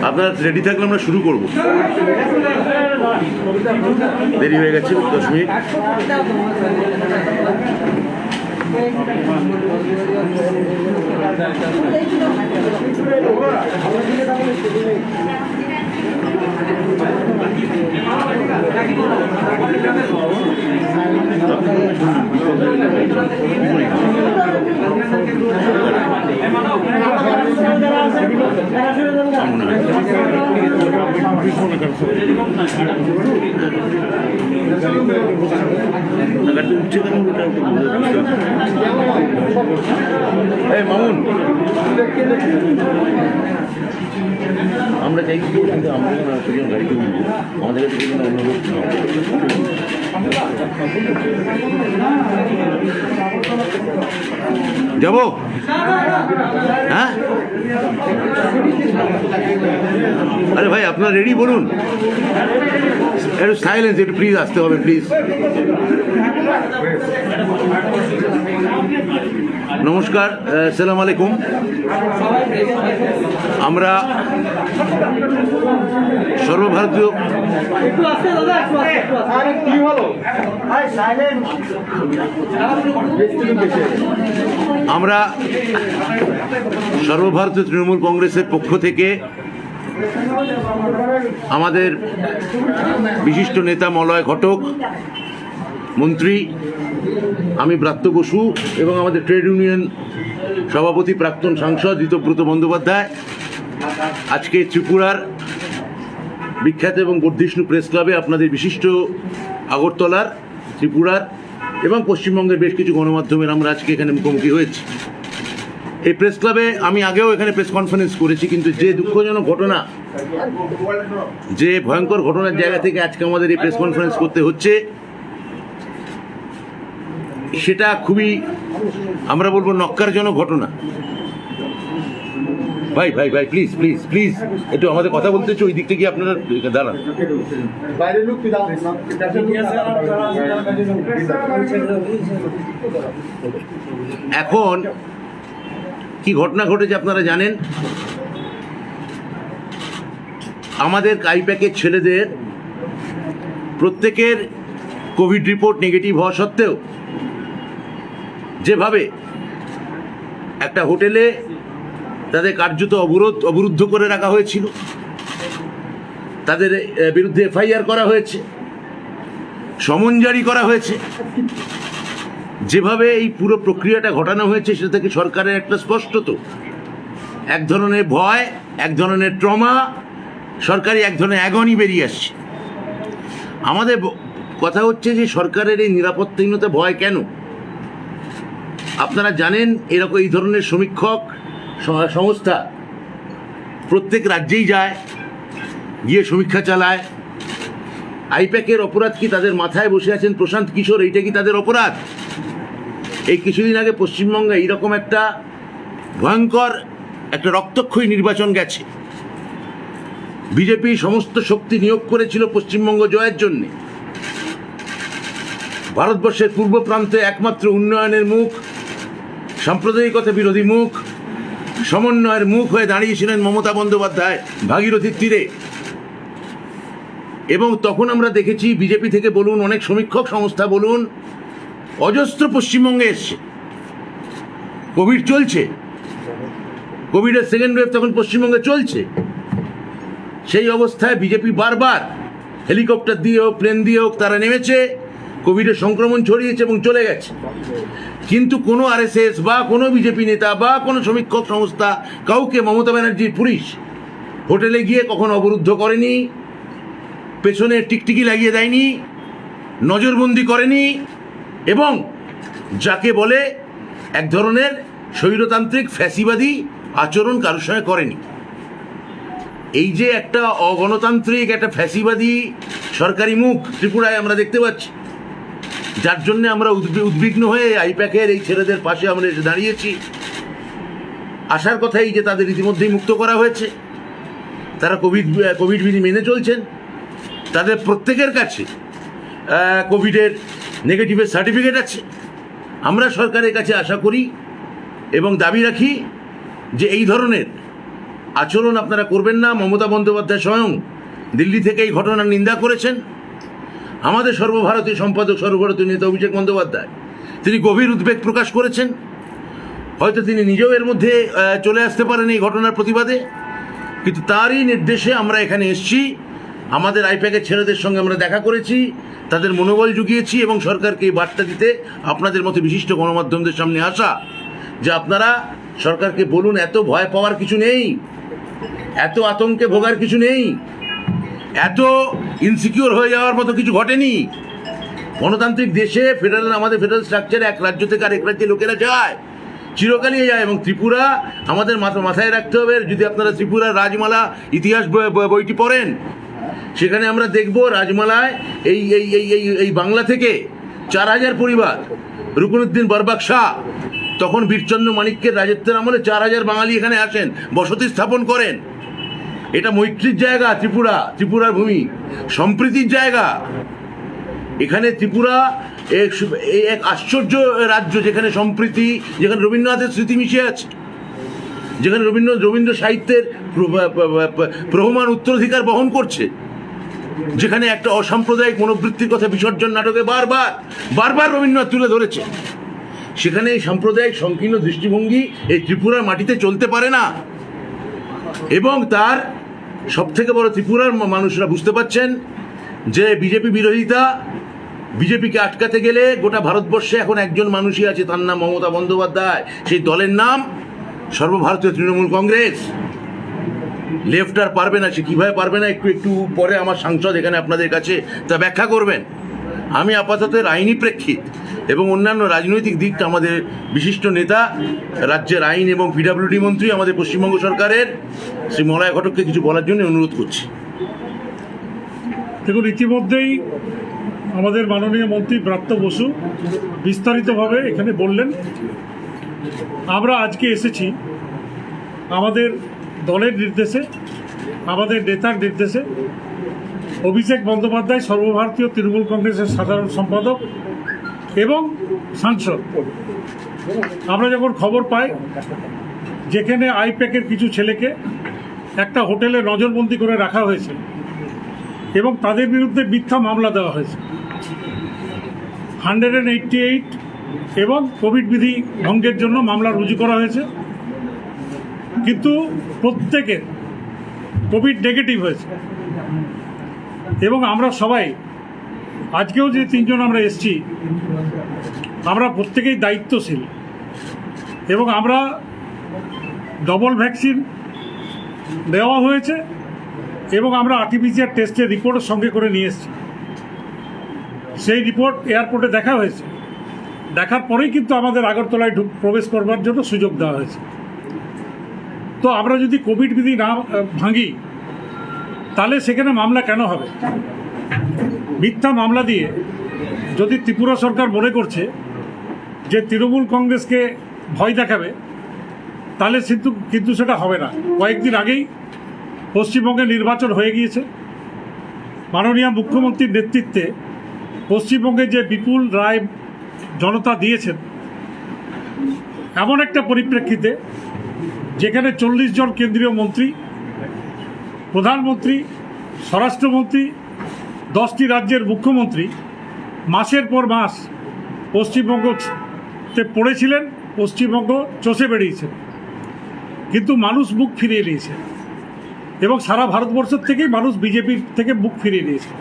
আপনার রেডি থাকলে আমরা শুরু করব। দেরি হয়ে গেছে 10 মিনিট। মামুন আমরা চাই কিন্তু আমরা গাড়িতে উঠবো, আমাদের কাছে কিন্তু অনুরোধ যাবো। হ্যাঁ আরে ভাই আপনার রেডি বলুন, একটু সাইলেন্স, একটু প্লিজ আসতে হবে প্লিজ। নমস্কার, আসসালামু আলাইকুম। আমরা সর্বভারতীয় তৃণমূল কংগ্রেসের পক্ষ থেকে আমাদের বিশিষ্ট নেতা মলয় ঘটক, মন্ত্রী, আমি ব্রাত্য বসু এবং আমাদের ট্রেড ইউনিয়ন সভাপতি প্রাক্তন সাংসদ ঋতব্রত বন্দ্যোপাধ্যায় আজকে ত্রিপুরার বিখ্যাত এবং বর্ধিষ্ণু প্রেস ক্লাবে আপনাদের বিশিষ্ট আগরতলার, ত্রিপুরার এবং পশ্চিমবঙ্গের বেশ কিছু গণমাধ্যমের আমরা আজকে এখানে মুখোমুখি হয়েছি। এই প্রেস ক্লাবে আমি আগেও এখানে প্রেস কনফারেন্স করেছি, কিন্তু যে দুঃখজনক ঘটনা, যে ভয়ঙ্কর ঘটনার জায়গা থেকে আজকে আমাদের এই প্রেস কনফারেন্স করতে হচ্ছে, সেটা খুবই আমরা বলবো নক্কারজনক ঘটনা। ভাই ভাই ভাই প্লিজ প্লিজ প্লিজ একটু আমাদের কথা বলতে হচ্ছে, ওই দিক থেকে আপনারা দাঁড়ান। এখন কি ঘটনা ঘটেছে আপনারা জানেন। আমাদের আইপ্যাকের ছেলেদের প্রত্যেকের কোভিড রিপোর্ট নেগেটিভ হওয়া সত্ত্বেও যেভাবে একটা হোটেলে তাদের কার্যত অবরুদ্ধ করে রাখা হয়েছিল, তাদের বিরুদ্ধে এফআইআর করা হয়েছে, সমন জারি করা হয়েছে, যেভাবে এই পুরো প্রক্রিয়াটা ঘটানো হয়েছে সেটা থেকে সরকারের একটা স্পষ্টত এক ধরনের ভয়, এক ধরনের ট্রমা, সরকারি এক ধরনের অ্যাগনি বেরিয়ে আসছে। আমাদের কথা হচ্ছে যে সরকারের এই নিরাপত্তাহীনতা ভয় কেন? আপনারা জানেন এরকম এই ধরনের সমীক্ষক সংস্থা প্রত্যেক রাজ্যেই যায়, গিয়ে সমীক্ষা চালায়। আইপ্যাকের অপরাধ কি? তাদের মাথায় বসে আছেন প্রশান্ত কিশোর, এইটা কি তাদের অপরাধ? এই কিছুদিন আগে পশ্চিমবঙ্গে এইরকম একটা ভয়ঙ্কর একটা রক্তক্ষয়ী নির্বাচন গেছে। বিজেপি সমস্ত শক্তি নিয়োগ করেছিল পশ্চিমবঙ্গ জয়ের জন্য। ভারতবর্ষের পূর্ব প্রান্তে একমাত্র উন্নয়নের মুখ, সাম্প্রদায়িকতা বিরোধী মুখ, সমন্বয়ের মুখ হয়ে দাঁড়িয়েছিলেন মমতা বন্দ্যোপাধ্যায় ভাগীরথীর তীরে। এবং তখন আমরা দেখেছি বিজেপি থেকে বলুন, অনেক সমীক্ষক সংস্থা বলুন, অজস্র পশ্চিমবঙ্গে এসছে। কোভিড চলছে, কোভিডের সেকেন্ড ওয়েভ তখন পশ্চিমবঙ্গে চলছে। সেই অবস্থায় বিজেপি বারবার হেলিকপ্টার দিয়ে হোক, প্লেন দিয়ে হোক তারা নেমেছে, কোভিডের সংক্রমণ ছড়িয়েছে এবং চলে গেছে। কিন্তু কোনো আরএসএস বা কোনো বিজেপি নেতা বা কোনো সমীক্ষক সংস্থা কাউকে মমতা ব্যানার্জির পুলিশ হোটেলে গিয়ে কখনো অবরুদ্ধ করেনি, পেছনে টিকটিকি লাগিয়ে দেয়নি, নজরবন্দি করেনি এবং যাকে বলে এক ধরনের স্বৈরতান্ত্রিক ফ্যাসিবাদী আচরণ কারোর সঙ্গে করেনি। এই যে একটা অগণতান্ত্রিক, একটা ফ্যাসিবাদী সরকারি মুখ ত্রিপুরায় আমরা দেখতে পাচ্ছি, যার জন্য আমরা উদ্বিগ্ন হয়ে আইপ্যাকের এই ছেলেদের পাশে আমরা এসে দাঁড়িয়েছি। আসার কথাই যে তাদের ইতিমধ্যেই মুক্ত করা হয়েছে, তারা কোভিড বিধি মেনে চলছেন, তাদের প্রত্যেকের কাছে কোভিডের নেগেটিভের সার্টিফিকেট আছে। আমরা সরকারের কাছে আশা করি এবং দাবি রাখি যে এই ধরনের আচরণ আপনারা করবেন না। মমতা বন্দ্যোপাধ্যায় স্বয়ং দিল্লি থেকে এই ঘটনার নিন্দা করেছেন। আমাদের সর্বভারতীয় সম্পাদক, সর্বভারতীয় নেতা অভিষেক বন্দ্যোপাধ্যায় তিনি গভীর উদ্বেগ প্রকাশ করেছেন। হয়তো তিনি নিজেও এর মধ্যে চলে আসতে পারেন এই ঘটনার প্রতিবাদে, কিন্তু তারই নির্দেশে আমরা এখানে এসেছি। আমাদের আইপ্যাকের ছেলেদের সঙ্গে আমরা দেখা করেছি, তাদের মনোবল জুগিয়েছি এবং সরকারকে এই বার্তা দিতে আপনাদের মতো বিশিষ্ট গণমাধ্যমদের সামনে আসা যে আপনারা সরকারকে বলুন এত ভয় পাওয়ার কিছু নেই, এত আতঙ্কে ভোগার কিছু নেই, এত ইনসিকিউর হয়ে যাওয়ার মতো কিছু ঘটেনি। গণতান্ত্রিক দেশে আমাদের ফেডারেল স্ট্রাকচারে এক রাজ্য থেকে আরেক রাজ্যে লোকেরা যায়, চিরকালই যায়। এবং ত্রিপুরা আমাদের মাথায় রাখতে হবে, যদি আপনারা ত্রিপুরার রাজমালা ইতিহাস বইটি পড়েন, সেখানে আমরা দেখব রাজমালায় এই এই এই এই এই বাংলা থেকে 4000 পরিবার, রুকনুদ্দিন বরবাক শাহ, তখন বীরচন্দ্র মানিক্যের রাজত্বের আমলে 4000 বাঙালি এখানে আসেন, বসতি স্থাপন করেন। এটা মৈত্রীর জায়গা, ত্রিপুরার ভূমি, সম্প্রীতির জায়গা। এখানে ত্রিপুরা এক আশ্চর্য রাজ্য, যেখানে সম্প্রীতি, যেখানে রবীন্দ্রনাথের স্মৃতি মিশে আছে, যেখানে রবীন্দ্র সাহিত্যের প্রবহমান উত্তরাধিকার বহন করছে, যেখানে একটা অসাম্প্রদায়িক মনোবৃত্তির কথা বিসর্জন নাটকে বারবার রবীন্দ্রনাথ তুলে ধরেছে। সেখানে এই সাম্প্রদায়িক সংকীর্ণ দৃষ্টিভঙ্গি এই ত্রিপুরার মাটিতে চলতে পারে না। এবং তার সবথেকে বড়, ত্রিপুরার মানুষরা বুঝতে পারছেন যে বিজেপি বিরোধিতা, বিজেপিকে আটকাতে গেলে গোটা ভারতবর্ষে এখন একজন মানুষই আছে, তার নাম মমতা বন্দ্যোপাধ্যায়। সেই দলের নাম সর্বভারতীয় তৃণমূল কংগ্রেস। লেফট আর পারবে না। সে কীভাবে পারবে না একটু পরে আমার সাংসদ এখানে আপনাদের কাছে তা ব্যাখ্যা করবেন। আমি আপাতত আইনি প্রেক্ষিত এবং অন্যান্য রাজনৈতিক দিকটা আমাদের বিশিষ্ট নেতা, রাজ্যের আইন এবং পিডব্লিউডি মন্ত্রী আমাদের পশ্চিমবঙ্গ সরকারের শ্রী মলয় ঘটককে কিছু বলার জন্য অনুরোধ করছি। দেখুন, ইতিমধ্যেই আমাদের মাননীয় মন্ত্রী ব্রাত্য বসু বিস্তারিতভাবে এখানে বললেন। আমরা আজকে এসেছি আমাদের দলের নির্দেশে, আমাদের নেতার নির্দেশে। অভিষেক বন্দ্যোপাধ্যায় সর্বভারতীয় তৃণমূল কংগ্রেসের সাধারণ সম্পাদক এবং সাংসদ, আমরা যখন খবর পাই যেখানে আইপ্যাকের কিছু ছেলেকে একটা হোটেলে নজরবন্দি করে রাখা হয়েছে এবং তাদের বিরুদ্ধে মিথ্যা মামলা দেওয়া হয়েছে 188 এবং কোভিড বিধি ভঙ্গের জন্য মামলা রুজু করা হয়েছে, কিন্তু প্রত্যেকের কোভিড নেগেটিভ হয়েছে। এবং আমরা সবাই আজকেও যে 3 জন আমরা এসছি, আমরা প্রত্যেকেই দায়িত্বশীল এবং আমরা ডবল ভ্যাকসিন দেওয়া হয়েছে এবং আমরা আরটিপিসিআর টেস্টের রিপোর্টের সঙ্গে করে নিয়ে এসেছি। সেই রিপোর্ট এয়ারপোর্টে দেখা হয়েছে, দেখার পরেই কিন্তু আমাদের আগরতলায় প্রবেশ করবার জন্য সুযোগ দেওয়া হয়েছে। তো আমরা যদি কোভিড বিধি না ভাঙি তাহলে সেখানে মামলা কেন হবে? মিথ্যা মামলা দিয়ে যদি ত্রিপুরা সরকার মনে করছে যে তৃণমূল কংগ্রেসকে ভয় দেখাবে, তাহলে কিন্তু সেটা হবে না। কয়েকদিন আগেই পশ্চিমবঙ্গে নির্বাচন হয়ে গিয়েছে। মাননীয় মুখ্যমন্ত্রীর নেতৃত্বে পশ্চিমবঙ্গে যে বিপুল রায় জনতা দিয়েছেন, এমন একটা পরিপ্রেক্ষিতে যেখানে 40 জন কেন্দ্রীয় মন্ত্রী, প্রধানমন্ত্রী, স্বরাষ্ট্রমন্ত্রী, 10টি রাজ্যের মুখ্যমন্ত্রী মাসের পর মাস পশ্চিমবঙ্গতে পড়েছিলেন, পশ্চিমবঙ্গ চষে বেরিয়েছে, কিন্তু মানুষ মুখ ফিরিয়ে নিয়েছে এবং সারা ভারতবর্ষের থেকেই মানুষ বিজেপির থেকে মুখ ফিরিয়ে নিয়েছে।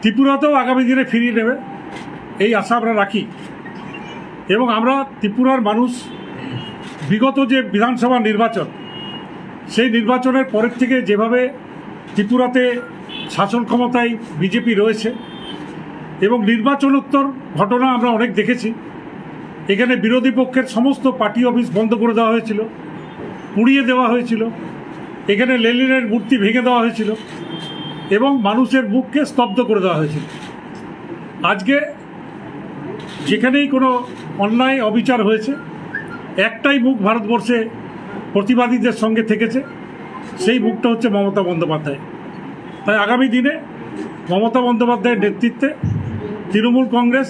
ত্রিপুরাতেও আগামী দিনে ফিরিয়ে নেবে এই আশা আমরা রাখি। এবং আমরা ত্রিপুরার মানুষ বিগত যে বিধানসভা নির্বাচন, সেই নির্বাচনের পরের থেকে যেভাবে ত্রিপুরাতে শাসন ক্ষমতায় বিজেপি রয়েছে এবং নির্বাচনোত্তর ঘটনা আমরা অনেক দেখেছি। এখানে বিরোধী পক্ষের সমস্ত পার্টি অফিস বন্ধ করে দেওয়া হয়েছিল, পুড়িয়ে দেওয়া হয়েছিল, এখানে লেনিনের মূর্তি ভেঙে দেওয়া হয়েছিল এবং মানুষের মুখকে স্তব্ধ করে দেওয়া হয়েছিল। আজকে যেখানেই কোনো অন্যায় অবিচার হয়েছে, একটাই মুখ ভারতবর্ষে প্রতিবাদীদের সঙ্গে থেকেছে, সেই মুখটা হচ্ছে মমতা বন্দ্যোপাধ্যায়। তাই আগামী দিনে মমতা বন্দ্যোপাধ্যায়ের নেতৃত্বে তৃণমূল কংগ্রেস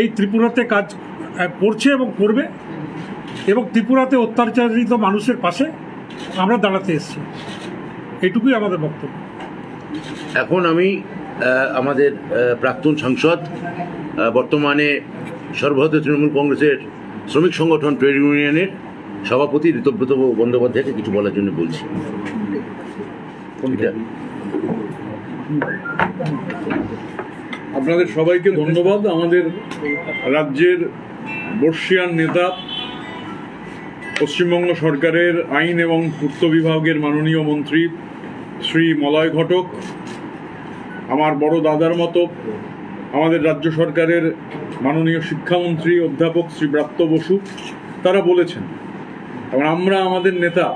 এই ত্রিপুরাতে কাজ করছে এবং করবে, এবং ত্রিপুরাতে অত্যাচারিত মানুষের পাশে আমরা দাঁড়াতে এসেছি। এইটুকুই আমাদের বক্তব্য। এখন আমি আমাদের প্রাক্তন সাংসদ, বর্তমানে সর্বভারতীয় তৃণমূল কংগ্রেসের শ্রমিক সংগঠন ট্রেড ইউনিয়নের সভাপতি ঋতব্রত বন্দ্যোপাধ্যায়কে কিছু বলার জন্য বলছি। এটা আপনাদের সবাইকে ধন্যবাদ। আমাদের রাজ্যের বর্ষিয়ান নেতা, পশ্চিমবঙ্গ সরকারের আইন এবং পূর্ত বিভাগের মাননীয় মন্ত্রী শ্রী মলয় ঘটক, আমার বড় দাদার মতো আমাদের রাজ্য সরকারের মাননীয় শিক্ষামন্ত্রী অধ্যাপক শ্রী ব্রাত্য বসু, তারা বলেছেন, এবং আমরা আমাদের নেতা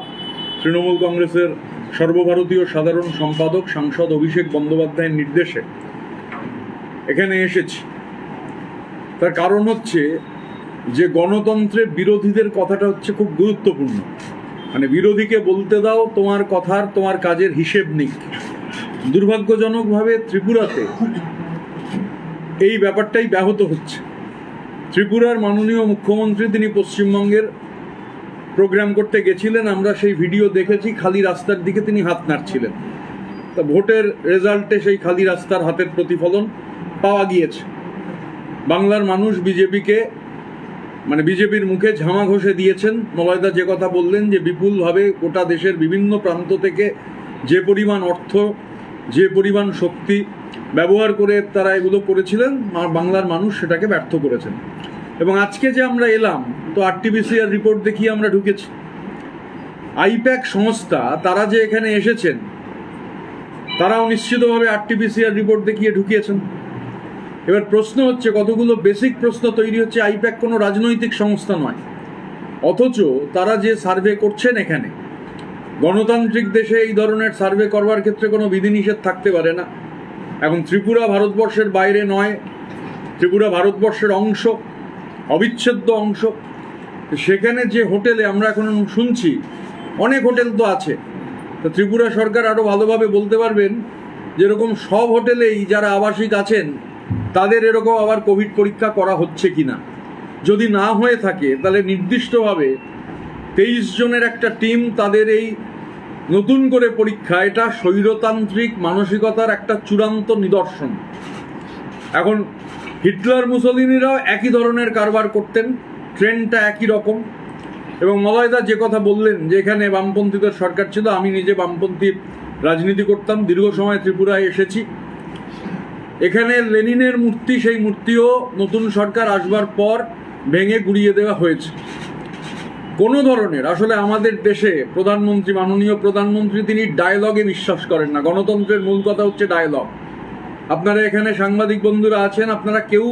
তৃণমূল কংগ্রেসের সর্বভারতীয় সাধারণ সম্পাদক সাংসদ অভিষেক বন্দ্যোপাধ্যায়ের নির্দেশে এখানে এসেছি। তার কারণ হচ্ছে যে গণতন্ত্রে বিরোধীদের কথাটা হচ্ছে খুব গুরুত্বপূর্ণ। মানে বিরোধীকে বলতে দাও তোমার কথার, তোমার কাজের হিসেব নেই। দুর্ভাগ্যজনকভাবে ত্রিপুরাতে এই ব্যাপারটাই ব্যাহত হচ্ছে। ত্রিপুরার মাননীয় মুখ্যমন্ত্রী তিনি পশ্চিমবঙ্গের প্রোগ্রাম করতে গেছিলেন, আমরা সেই ভিডিও দেখেছি। খালি রাস্তার দিকে তিনি হাত নাড়ছিলেন। তা ভোটের রেজাল্টে সেই খালি রাস্তার হাতের প্রতিফলন পাওয়া গিয়েছে। বাংলার মানুষ বিজেপিকে, মানে বিজেপির মুখে ঝামা ঘষে দিয়েছেন। মলয়দা যে কথা বললেন যে বিপুলভাবে গোটা দেশের বিভিন্ন প্রান্ত থেকে যে পরিমাণ অর্থ, যে পরিমাণ শক্তি ব্যবহার করে তারা এগুলো করেছিলেন, বাংলার মানুষ সেটাকে ব্যর্থ করেছেন। এবং আজকে যে আমরা এলাম, তো RT-PCR রিপোর্ট দেখিয়ে আমরা ঢুকেছি। আইপ্যাক সংস্থা তারা যে এখানে এসেছেন, তারাও নিশ্চিতভাবে RT-PCR রিপোর্ট দেখিয়ে ঢুকিয়েছেন। এবার প্রশ্ন হচ্ছে, কতগুলো বেসিক প্রশ্ন তৈরি হচ্ছে। আইপ্যাক কোনো রাজনৈতিক সংস্থা নয়, অথচ তারা যে সার্ভে করছেন এখানে, গণতান্ত্রিক দেশে এই ধরনের সার্ভে করবার ক্ষেত্রে কোনো বিধিনিষেধ থাকতে পারে না। এখন ত্রিপুরা ভারতবর্ষের বাইরে নয়, ত্রিপুরা ভারতবর্ষের অংশ, অবিচ্ছেদ্য অংশ। সেখানে যে হোটেলে আমরা এখন শুনছি, অনেক হোটেল তো আছে, তো ত্রিপুরা সরকার আরও ভালোভাবে বলতে পারবেন যেরকম সব হোটেলেই যারা আবাসিক আছেন তাদের এরকম আবার কোভিড পরীক্ষা করা হচ্ছে কিনা। যদি না হয়ে থাকে তাহলে নির্দিষ্টভাবে 23 জনের একটা টিম তাদের এই নতুন করে পরীক্ষা, এটা স্বৈরতান্ত্রিক মানসিকতার একটা চূড়ান্ত নিদর্শন। এখন হিটলার মুসলিনিরাও একই ধরনের কারবার করতেন, ট্রেন্ডটা একই রকম। এবং মলয়দা যে কথা বললেন যে এখানে বামপন্থীদের সরকার ছিল, আমি নিজে বামপন্থী রাজনীতি করতাম, দীর্ঘ সময় ত্রিপুরায় এসেছি। এখানে লেনিনের মূর্তি, সেই মূর্তিও নতুন সরকার আসবার পর ভেঙে গুড়িয়ে দেওয়া হয়েছে। কোনো ধরনের, আসলে আমাদের দেশে প্রধানমন্ত্রী, মাননীয় প্রধানমন্ত্রী, তিনি ডায়লগে বিশ্বাস করেন না। গণতন্ত্রের মূল কথা হচ্ছে ডায়লগ। আপনারা এখানে সাংবাদিক বন্ধুরা আছেন, আপনারা কেউ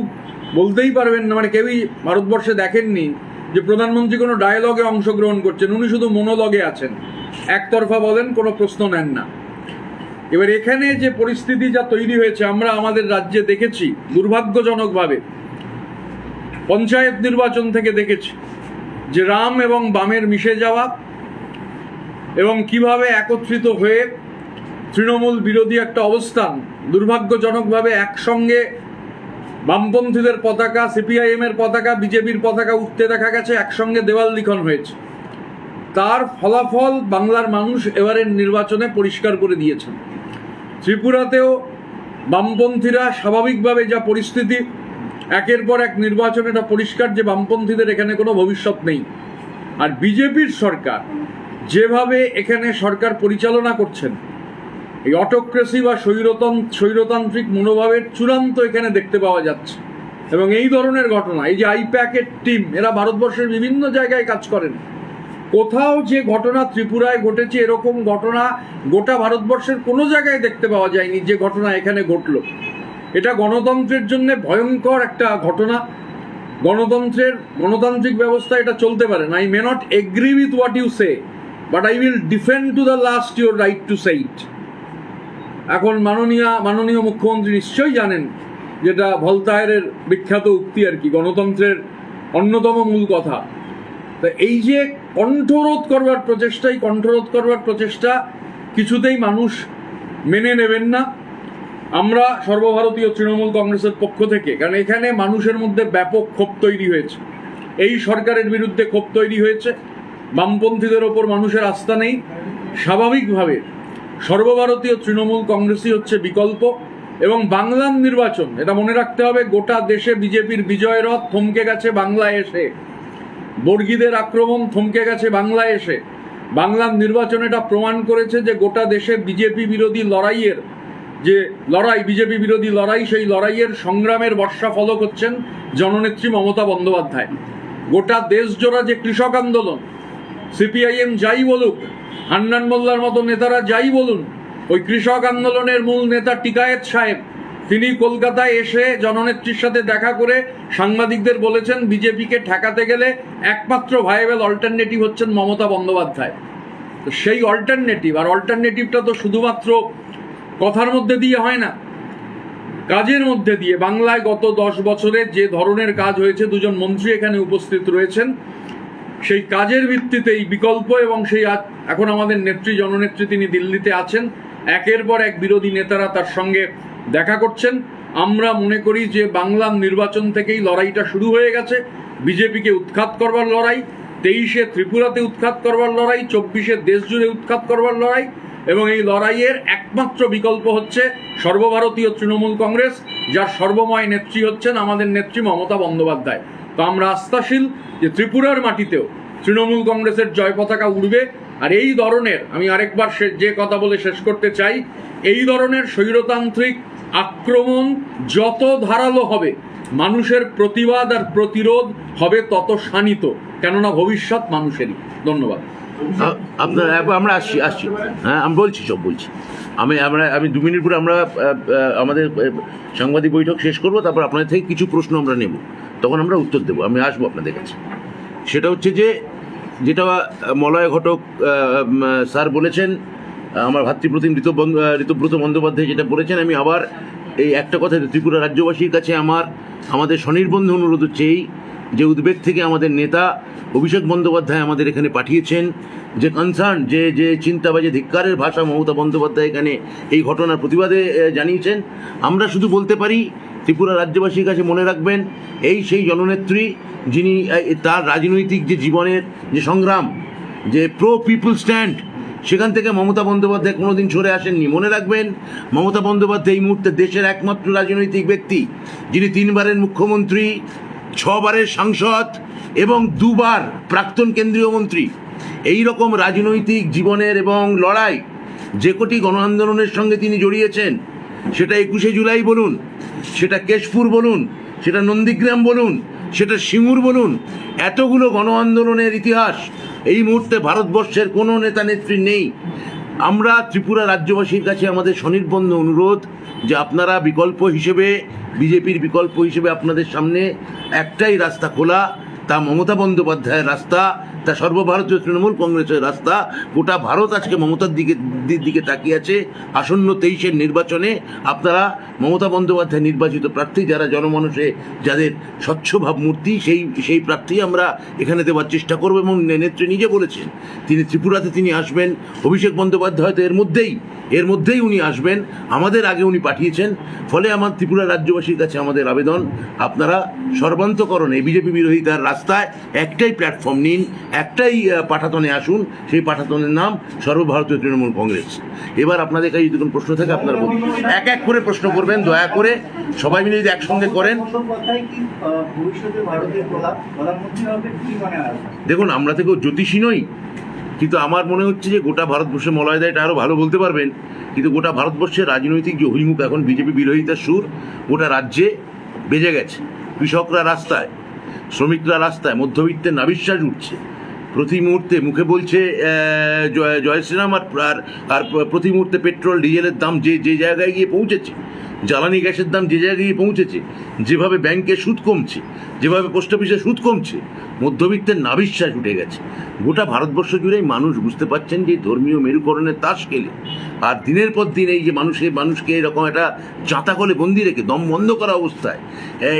বলতেই পারবেন না, মানে কেউই ভারতবর্ষে দেখেননি যে প্রধানমন্ত্রী কোনো ডায়লগে অংশগ্রহণ করছেন। উনি শুধু মনোলগে আছেন, একতরফা বলেন, কোনো প্রশ্ন নেন না। এবার এখানে যে পরিস্থিতি যা তৈরি হয়েছে, আমরা আমাদের রাজ্যে দেখেছি দুর্ভাগ্যজনকভাবে, পঞ্চায়েত নির্বাচন থেকে দেখেছি যে রাম এবং বামের মিশে যাওয়া এবং কিভাবে একত্রিত হয়ে তৃণমূল বিরোধী একটা অবস্থান, দুর্ভাগ্যজনকভাবে একসঙ্গে বামপন্থীদের পতাকা, CPIM এর পতাকা, বিজেপির পতাকা উঠতে দেখা গেছে, একসঙ্গে দেওয়াল লিখন হয়েছে। তার ফলাফল বাংলার মানুষ এবারের নির্বাচনে পরিষ্কার করে দিয়েছেন। ত্রিপুরাতেও বামপন্থীরা স্বাভাবিকভাবে যা পরিস্থিতি, একের পর এক নির্বাচন, এটা পরিষ্কার যে বামপন্থীদের এখানে কোনো ভবিষ্যৎ নেই। আর বিজেপির সরকার যেভাবে এখানে সরকার পরিচালনা করছেন, এই অটোক্রেসি বা স্বৈরতান্ত্রিক মনোভাবের চূড়ান্ত এখানে দেখতে পাওয়া যাচ্ছে। এবং এই ধরনের ঘটনা, এই যে আইপ্যাকের টিম, এরা ভারতবর্ষের বিভিন্ন জায়গায় কাজ করেন। কোথাও যে ঘটনা ত্রিপুরায় ঘটেছে, এরকম ঘটনা গোটা ভারতবর্ষের কোনো জায়গায় দেখতে পাওয়া যায়নি যে ঘটনা এখানে ঘটল। এটা গণতন্ত্রের জন্য ভয়ঙ্কর একটা ঘটনা। গণতান্ত্রিক ব্যবস্থা এটা চলতে পারে না। I may not agree with what you say, but I will defend to the last your right to say it. এখন মাননীয় মুখ্যমন্ত্রী নিশ্চয়ই জানেন, যেটা ভলতায়ারের বিখ্যাত উক্তি আর কি, গণতন্ত্রের অন্যতম মূল কথা। তা এই যে কণ্ঠরোধ করবার প্রচেষ্টা কিছুতেই মানুষ মেনে নেবেন না। আমরা সর্বভারতীয় তৃণমূল কংগ্রেসের পক্ষ থেকে, কারণ এখানে মানুষের মধ্যে ব্যাপক ক্ষোভ তৈরি হয়েছে, এই সরকারের বিরুদ্ধে ক্ষোভ তৈরি হয়েছে, বামপন্থীদের ওপর মানুষের আস্থা নেই। স্বাভাবিকভাবে সর্বভারতীয় তৃণমূল কংগ্রেসই হচ্ছে বিকল্প। এবং বাংলার নির্বাচন, এটা মনে রাখতে হবে, গোটা দেশে বিজেপির বিজয় রথ থমকে গেছে বাংলায় এসে, বর্গীদের আক্রমণ থমকে গেছে বাংলায় এসে। বাংলার নির্বাচন এটা প্রমাণ করেছে যে গোটা দেশে বিজেপি বিরোধী লড়াইয়ের যে লড়াই, বিজেপি বিরোধী লড়াই, সেই লড়াইয়ের সংগ্রামের বর্ষা ফলক হচ্ছেন জননেত্রী মমতা বন্দ্যোপাধ্যায়। গোটা দেশ জোড়া যে কৃষক আন্দোলন, সিপিআইএম যাই বলুক, হান্নান মোল্লার মতো নেতারা যাই বলুন, ওই কৃষক আন্দোলনের মূল নেতা টিকায়েত সাহেব, তিনি কলকাতায় এসে জননেত্রীর সাথে দেখা করে সাংবাদিকদের বলেছেন বিজেপিকে ঠেকাতে গেলে একমাত্র ভাইয়েবল অল্টারনেটিভ হচ্ছেন মমতা বন্দ্যোপাধ্যায়। তো সেই অল্টারনেটিভটা তো শুধুমাত্র কথার মধ্যে দিয়ে হয় না, কাজের মধ্যে দিয়ে। বাংলায় গত 10 বছরে যে ধরনের কাজ হয়েছে, দুজন মন্ত্রী এখানে উপস্থিত রয়েছেন, সেই কাজের ভিত্তিতেই বিকল্প। এবং সেই এখন আমাদের নেত্রী, জননেত্রী, তিনি দিল্লিতে আছেন, একের পর এক বিরোধী নেতারা তার সঙ্গে দেখা করছেন। আমরা মনে করি যে বাংলার নির্বাচন থেকেই লড়াইটা শুরু হয়ে গেছে। বিজেপিকে উৎখাত করবার লড়াই, 23-এ ত্রিপুরাতে উৎখাত করবার লড়াই, 24-এ দেশ জুড়ে উৎখাত করবার লড়াই। এবং এই লড়াইয়ের একমাত্র বিকল্প হচ্ছে সর্বভারতীয় তৃণমূল কংগ্রেস, যার সর্বময় নেত্রী হচ্ছেন আমাদের নেত্রী মমতা বন্দ্যোপাধ্যায়। তো আমরা আস্থাশীল যে ত্রিপুরার মাটিতেও তৃণমূল কংগ্রেসের জয় পতাকা উড়বে। আর এই ধরনের, আমি আরেকবার যে কথা বলে শেষ করতে চাই, এই ধরনের স্বৈরতান্ত্রিক আক্রমণ যত ধারালো হবে, মানুষের প্রতিবাদ আর প্রতিরোধ হবে তত শানিত, কেননা ভবিষ্যৎ মানুষেরই। ধন্যবাদ। আপনার আমরা আসছি, হ্যাঁ আমি বলছি, আমি 2 মিনিট পরে আমরা আমাদের সাংবাদিক বৈঠক শেষ করব, তারপর আপনাদের থেকে কিছু প্রশ্ন আমরা নেব, তখন আমরা উত্তর দেবো। আমি আসবো আপনাদের কাছে। সেটা হচ্ছে যেটা মলয় ঘটক স্যার বলেছেন, আমার ভাতৃপ্রতিম ঋতব্রত বন্দ্যোপাধ্যায় যেটা বলেছেন, আমি আবার এই একটা কথা, ত্রিপুরা রাজ্যবাসীর কাছে আমাদের স্বনির্বন্ধ অনুরোধ হচ্ছে এই যে উদ্বেগ থেকে আমাদের নেতা অভিষেক বন্দ্যোপাধ্যায় আমাদের এখানে পাঠিয়েছেন, যে কনসার্ন, যে চিন্তা বা যে ধিক্কারের ভাষা মমতা বন্দ্যোপাধ্যায় এখানে এই ঘটনার প্রতিবাদে জানিয়েছেন, আমরা শুধু বলতে পারি ত্রিপুরা রাজ্যবাসীর কাছে মনে রাখবেন, সেই জননেত্রী যিনি তার রাজনৈতিক যে জীবনের যে সংগ্রাম, যে প্রো পিপল স্ট্যান্ড, সেখান থেকে মমতা বন্দ্যোপাধ্যায় কোনোদিন সরে আসেননি। মনে রাখবেন, মমতা বন্দ্যোপাধ্যায় এই মুহূর্তে দেশের একমাত্র রাজনৈতিক ব্যক্তি যিনি 3 বারের মুখ্যমন্ত্রী, 6 বারের সাংসদ এবং 2 বার প্রাক্তন কেন্দ্রীয় মন্ত্রী। এই রকম রাজনৈতিক জীবনের এবং লড়াই, যে কোটি গণ আন্দোলনের সঙ্গে তিনি জড়িয়েছেন, সেটা 21শে জুলাই বলুন, সেটা কেশপুর বলুন, সেটা নন্দীগ্রাম বলুন, সেটা সিঙ্গুর বলুন, এতগুলো গণ আন্দোলনের ইতিহাস এই মুহূর্তে ভারতবর্ষের কোনো নেতা নেত্রী নেই। আমরা ত্রিপুরা রাজ্যবাসীর কাছে আমাদের স্বনির্বন্ধ অনুরোধ যে আপনারা বিকল্প হিসেবে, বিজেপির বিকল্প হিসেবে আপনাদের সামনে একটাই রাস্তা খোলা, তা মমতা বন্দ্যোপাধ্যায়ের রাস্তা, তা সর্বভারতীয় তৃণমূল কংগ্রেসের রাস্তা। গোটা ভারত আজকে মমতার দিকে তাকিয়ে আছে। আসন্ন 23-এর নির্বাচনে আপনারা মমতা বন্দ্যোপাধ্যায় নির্বাচিত প্রার্থী, যারা জনমানসে যাদের স্বচ্ছ ভাবমূর্তি, সেই প্রার্থী আমরা এখানে দেওয়ার চেষ্টা করব। এবং নেত্রী নিজে বলেছেন তিনি ত্রিপুরাতে তিনি আসবেন। অভিষেক বন্দ্যোপাধ্যায় হয়তো এর মধ্যেই উনি আসবেন, আমাদের আগে উনি পাঠিয়েছেন। ফলে আমার ত্রিপুরা রাজ্যবাসীর কাছে আমাদের আবেদন, আপনারা সর্বান্তকরণে বিজেপি বিরোধিতার রাস্তায় একটাই প্ল্যাটফর্ম নিন, একটাই পাঠাতনে আসুন, সেই পাঠাতনের নাম সর্বভারতীয় তৃণমূল কংগ্রেস। এবার আপনাদের কাছে যদি কোনো প্রশ্ন থাকে আপনারা বলুন, এক এক করে প্রশ্ন করবেন, দয়া করে সবাই মিলে যদি একসঙ্গে করেন। দেখুন, আমরা তো কেউ জ্যোতিষী নই, কিন্তু আমার মনে হচ্ছে যে গোটা ভারতবর্ষে, মলয়দা এটা আরও ভালো বলতে পারবেন, কিন্তু গোটা ভারতবর্ষের রাজনৈতিক যে অভিমুখ এখন বিজেপি বিরোধিতার সুর গোটা রাজ্যে বেজে গেছে। কৃষকরা রাস্তায়, শ্রমিকরা রাস্তায়, মধ্যবিত্তের নাভিশ্বাস উঠছে। প্রতি মুহূর্তে মুখে বলছে জয় শ্রীরাম, আর প্রতি মুহূর্তে পেট্রোল ডিজেলের দাম যে জায়গায় গিয়ে পৌঁছেছে, জ্বালানি গ্যাসের দাম যে জায়গায় গিয়ে পৌঁছেছে, যেভাবে ব্যাংকে সুদ কমছে, যেভাবে পোস্ট অফিসে সুদ কমছে, মধ্যবিত্তের নাভিশ্বাস উঠে গেছে। গোটা ভারতবর্ষ জুড়েই মানুষ বুঝতে পারছেন যে ধর্মীয় মেরুকরণের তাস খেলে আর দিনের পর দিন এই যে মানুষকে এরকম একটা চাতাকলে বন্দি রেখে দম বন্ধ করা অবস্থায়